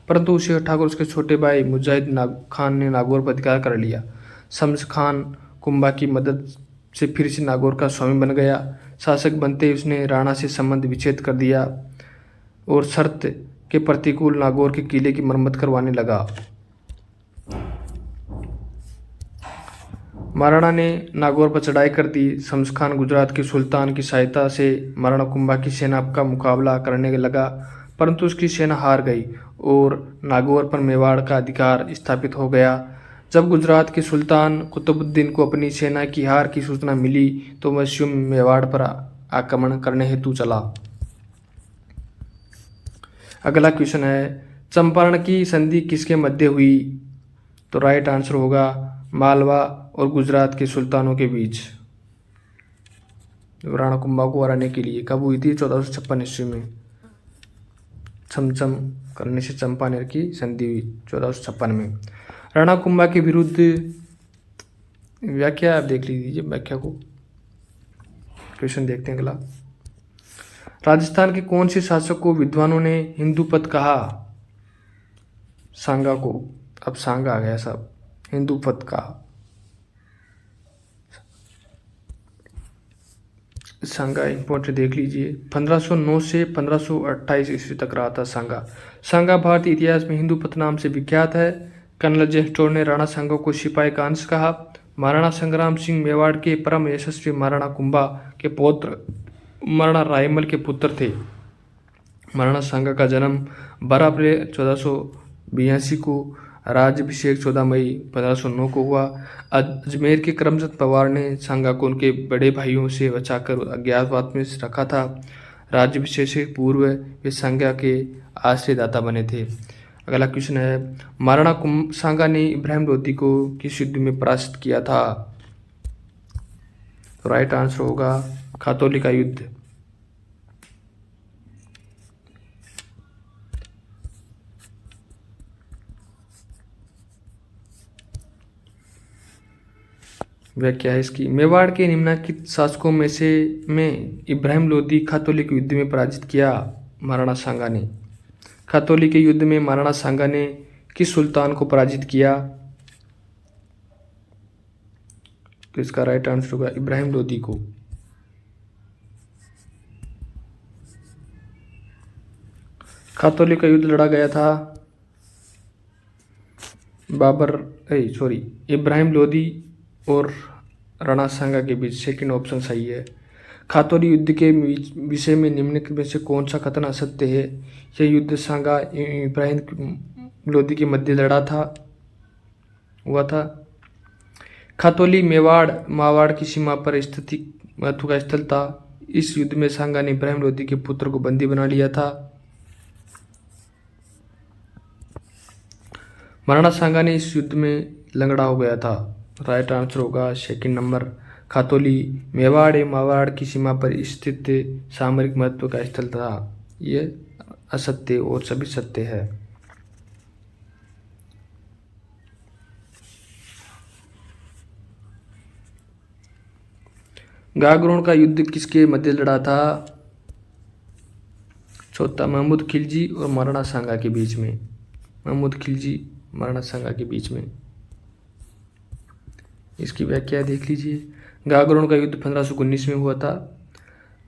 Speaker 1: परंतु उसे हटाकर उसके छोटे भाई मुजाहिद खान ने नागौर पर अधिकार कर लिया। शम्स खान कुंभा की मदद से फिर से नागौर का स्वामी बन गया। शासक बनते ही उसने राणा से संबंध विच्छेद कर दिया और शर्त के प्रतिकूल नागौर के किले की मरम्मत करवाने लगा। महाराणा ने नागौर पर चढ़ाई कर दी। शम्स खान गुजरात के सुल्तान की सहायता से महाराणा कुंभा की सेना का मुकाबला करने लगा, परंतु उसकी सेना हार गई और नागौर पर मेवाड़ का अधिकार स्थापित हो गया। जब गुजरात के सुल्तान कुतुबुद्दीन को अपनी सेना की हार की सूचना मिली तो वह स्वयं मेवाड़ पर आक्रमण करने हेतु चला। अगला क्वेश्चन है, चंपारण की संधि किसके मध्य हुई? तो राइट आंसर होगा मालवा और गुजरात के सुल्तानों के बीच। राणा कुंभा को हराने के लिए। कब हुई थी? 1456 ईस्वी में। छमछम करने से चंपानेर की संधि हुई 1456 में। राणा कुंभा के विरुद्ध व्याख्या आप देख लीजिए व्याख्या को। क्वेश्चन देखते हैं अगला। राजस्थान के कौन से शासक को विद्वानों ने हिंदूपत कहा? सांगा को। अब सांगा आ गया साहब, हिंदूपत कहा। सांगा इंपॉर्टेंट देख लीजिए। 1509 से 1528 ईस्वी तक रहा था सांगा। सांगा भारतीय इतिहास में हिंदूपत नाम से विख्यात है। कर्नल जेस्टोर ने राणा सांगा को सिपाही का अंश कहा। महाराणा संग्राम सिंह मेवाड़ के परम यशस्वी महाराणा कुंभा के पौत्र महाराणा रायमल के पुत्र थे। महाराणा सांगा का जन्म 12 अप्रैल 1482 को, राज्याभिषेक 14 मई 1509 को हुआ। अजमेर के करमचंद पवार ने सांगा को उनके बड़े भाइयों से बचाकर अज्ञातवास में रखा था। राज्याभिषेक से पूर्व वे सांगा के आश्रयदाता बने थे। अगला क्वेश्चन है, महाराणा सांगा ने इब्राहिम लोदी को किस युद्ध में पराजित किया था? तो राइट आंसर होगा खातौली का युद्ध। व्याख्या है इसकी। मेवाड़ के निम्नलिखित शासकों में से इब्राहिम लोदी खातौली के युद्ध में पराजित किया महाराणा सांगा ने। खातौली के युद्ध में महाराणा सांगा ने किस सुल्तान को पराजित किया? तो इसका राइट आंसर होगा इब्राहिम लोदी को। खातौली का युद्ध लड़ा गया था इब्राहिम लोदी और राणा सांगा के बीच। सेकंड ऑप्शन सही है। खातौली युद्ध के विषय में निम्नलिखित में से कौन सा कथन असत्य है? यह युद्ध सांगा इब्राहिम लोदी के मध्य हुआ था। खातौली मावाड़ की सीमा पर स्थित महत्व का स्थल था। इस युद्ध में सांगा ने इब्राहिम लोदी के पुत्र को बंदी बना लिया था। महाराणा सांगा ने इस युद्ध में लंगड़ा हो गया था। राइट आंसर होगा सेकंड नंबर। खातौली मावाड़ की सीमा पर स्थित सामरिक महत्व का स्थल था। यह असत्य और सभी सत्य है। गागरोन का युद्ध किसके मध्य लड़ा था? चौथा महमूद खिलजी और महाराणा सांगा के बीच में। महमूद खिलजी महाराणा सांगा के बीच में। इसकी व्याख्या देख लीजिए। गागरोन का युद्ध 1519 में हुआ था।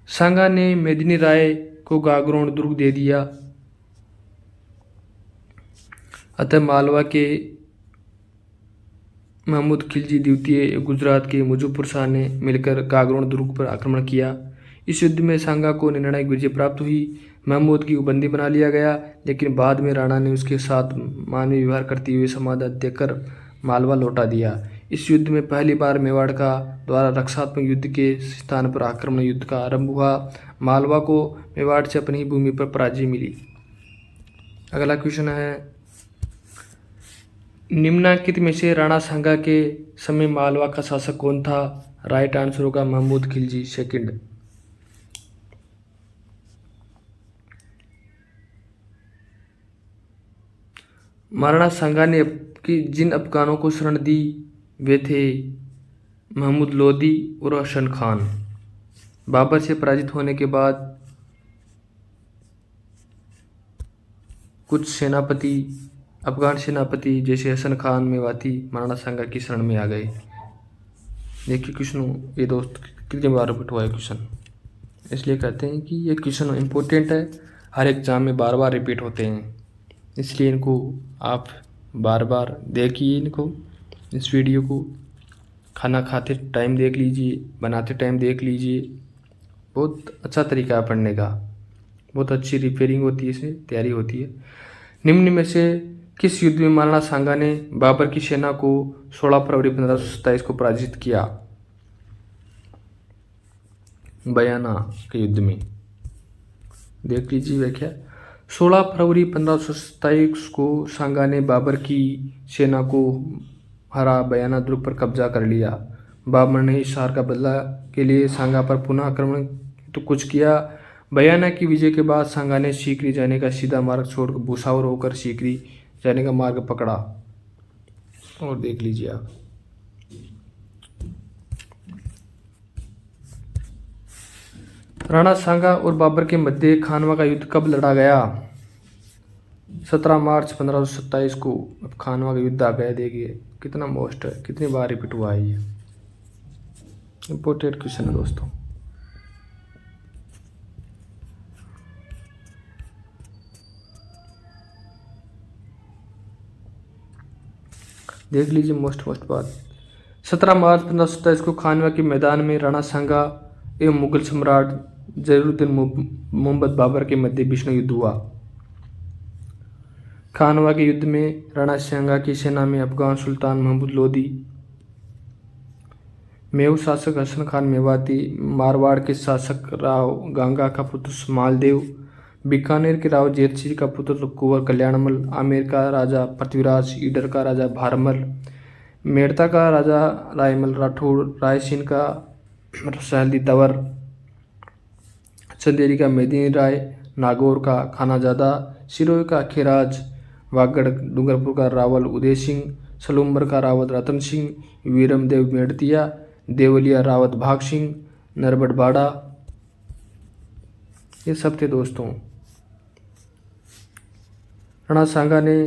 Speaker 1: सांगा ने मेदिनी राय को गागरोन दुर्ग दे दिया। अतः मालवा के महमूद खिलजी द्वितीय गुजरात के मुजफ्फर शाह ने मिलकर गागरोन दुर्ग पर आक्रमण किया। इस युद्ध में सांगा को निर्णायक विजय प्राप्त हुई। महमूद की बंदी बना लिया गया, लेकिन बाद में राणा ने उसके साथ मानवीय व्यवहार करते हुए समाधान देकर मालवा लौटा दिया। इस युद्ध में पहली बार मेवाड़ का द्वारा रक्षात्मक युद्ध के स्थान पर आक्रमण युद्ध का आरंभ हुआ। मालवा को मेवाड़ से अपनी भूमि पर पराजय मिली। अगला क्वेश्चन है, निम्नलिखित में से राणा सांगा के समय मालवा का शासक कौन था? राइट आंसर होगा महमूद खिलजी सेकंड। महाराणा सांगा ने जिन अफगानों को शरण दी वे थे महमूद लोदी और हसन खान। बाबर से पराजित होने के बाद कुछ अफगान सेनापति जैसे हसन खान मेवाती महाराणा सांगा की शरण में आ गए। देखिए क्वेश्चन ये दोस्त कितनी बार रिपीट हुआ है क्वेश्चन, इसलिए कहते हैं कि ये क्वेश्चन इम्पोर्टेंट है, हर एग्जाम में बार बार रिपीट होते हैं, इसलिए इनको आप बार बार देखिए। इनको इस वीडियो को खाना खाते टाइम देख लीजिए, बनाते टाइम देख लीजिए। बहुत अच्छा तरीका है पढ़ने का, बहुत अच्छी रिपेयरिंग होती है, इसमें तैयारी होती है। निम्न में से किस युद्ध में महाराणा सांगा ने बाबर की सेना को 16 फरवरी 1527 को पराजित किया? बयाना के युद्ध में। देख लीजिए व्याख्या। 16 फरवरी 1527 को सांगा ने बाबर की सेना को हरा बयाना दुर्ग पर कब्जा कर लिया। बाबर ने इस हार का बदला के लिए सांगा पर पुनः आक्रमण तो कुछ किया। बयाना की विजय के बाद सांगा ने सीकरी जाने का सीधा मार्ग छोड़कर भूसावर होकर सीकरी जाने का मार्ग पकड़ा। और देख लीजिए आप, राणा सांगा और बाबर के मध्य खानवा का युद्ध कब लड़ा गया? 17 मार्च 1527 को। अब खानवा का युद्ध आ गया। देखिए कितना मोस्ट है, कितनी बार रिपीट हुआ है ये। इंपॉर्टेंट क्वेश्चन है दोस्तों। देख लीजिए मोस्ट बात। 17 मार्च 1527 को खानवा के मैदान में राणा सांगा एवं मुगल सम्राट जलालुद्दीन मोहम्मद बाबर के मध्य भीषण युद्ध हुआ। खानवा के युद्ध में राणा सांगा की सेना में अफगान सुल्तान महमूद लोदी, मेवाड़ शासक हसन खान मेवाती, मारवाड़ के शासक राव गांगा का पुत्र मालदेव, बीकानेर के राव जेत सिंह का पुत्र कुंवर कल्याणमल, आमेर का राजा पृथ्वीराज, ईडर का राजा भारमल, मेड़ता का राजा रायमल राठौड़, रायसेन का सहलदी तंवर, चंदेरी का मेदिनी राय, नागौर का खानाजादा, सिरोही का खेराज, वागड़ डूंगरपुर का रावल उदय सिंह, सलूम्बर का रावत रतन सिंह, वीरमदेव मेड़तिया, देवलिया रावत भाग सिंह, नरबड़बाड़ा, ये सब थे दोस्तों। राणा सांगा ने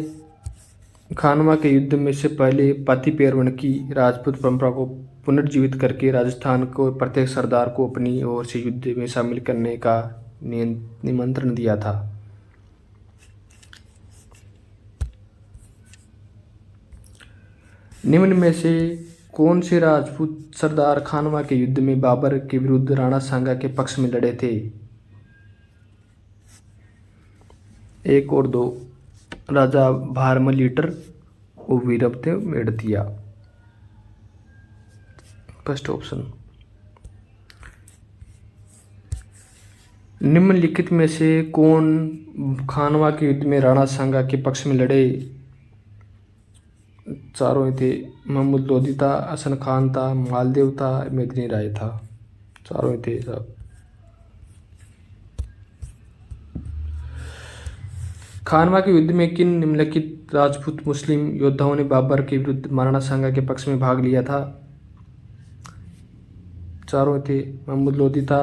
Speaker 1: खानवा के युद्ध में से पहले पातीपेरवन की राजपूत परंपरा को पुनर्जीवित करके राजस्थान को प्रत्येक सरदार को अपनी ओर से युद्ध में शामिल करने का निमंत्रण दिया था। निम्न में से कौन से राजपूत सरदार खानवा के युद्ध में बाबर के विरुद्ध राणा सांगा के पक्ष में लड़े थे? 1 और 2, राजा भारमल लीटर और वीरमदेव मेड़तिया। First option. निम्नलिखित में से कौन खानवा के युद्ध में राणा सांगा के पक्ष में लड़े? चारों ही थे। महमूद लोदी था, हसन खान था, मालदेव था, मेदिनी राय था। चारों ही थे सब। खानवा के युद्ध में किन निम्नलिखित राजपूत मुस्लिम योद्धाओं ने बाबर के विरुद्ध राणा सांगा के पक्ष में भाग लिया था? चारों थे। महमूद लोदी था,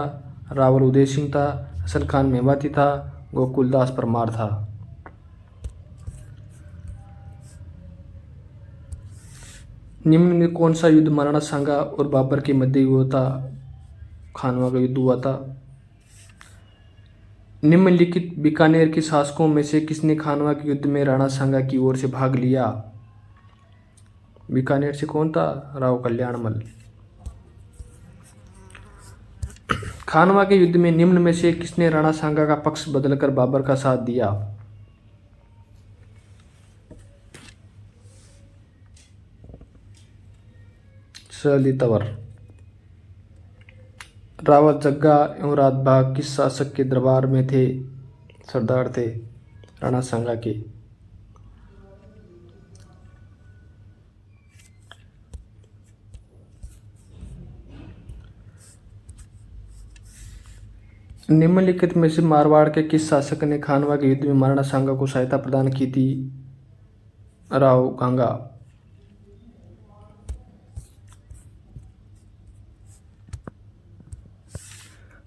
Speaker 1: रावल उदय सिंह था, हसन खान मेवाती था, गोकुलदास परमार था। निम्न में कौन सा युद्ध राणा सांगा और बाबर के मध्य हुआ था? खानवा का युद्ध हुआ था। निम्नलिखित बीकानेर के शासकों में से किसने खानवा के युद्ध में राणा सांगा की ओर से भाग लिया? बीकानेर से कौन था? राव कल्याणमल। खानवा के युद्ध में निम्न में से किसने राणा सांगा का पक्ष बदलकर बाबर का साथ दिया? सहलदी तंवर। रावत जग्गा एवं राजबाग किस शासक के दरबार में थे? सरदार थे राणा सांगा के। निम्नलिखित में से मारवाड़ के किस शासक ने खानवा के युद्ध में राणा सांगा को सहायता प्रदान की थी? राव गांगा।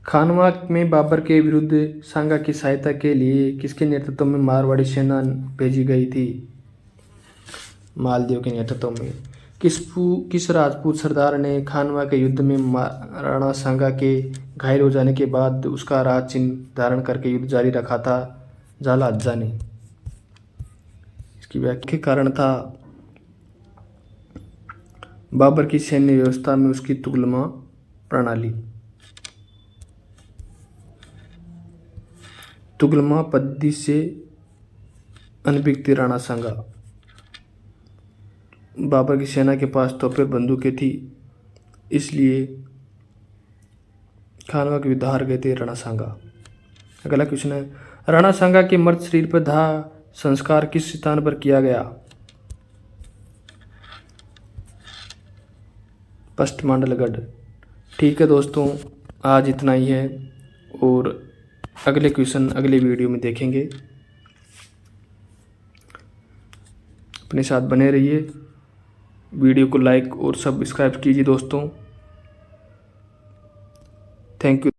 Speaker 1: खानवा में बाबर के विरुद्ध सांगा की सहायता के लिए किसके नेतृत्व में मारवाड़ी सेना भेजी गई थी? मालदेव के नेतृत्व में। किस राजपूत सरदार ने खानवा के युद्ध में राणा सांगा के घायल हो जाने के बाद उसका राज चिन्ह धारण करके युद्ध जारी रखा था? जाला अज्जा ने। इसकी व्याख्या के कारण था बाबर की सैन्य व्यवस्था में उसकी तुगलमा प्रणाली। तुगलमा पद्धति से अनभिज्ञ राणा सांगा। बाबर की सेना के पास तोपें बंदूकें थी, इसलिए खानवा के युद्ध हार गए थे राणा सांगा। अगला क्वेश्चन है, राणा सांगा के मृत शरीर पर दाह संस्कार किस स्थान पर किया गया? पश्चिम मांडलगढ़। ठीक है दोस्तों, आज इतना ही है और अगले क्वेश्चन अगले वीडियो में देखेंगे। अपने साथ बने रहिए, वीडियो को लाइक और सब्सक्राइब कीजिए दोस्तों। Thank you.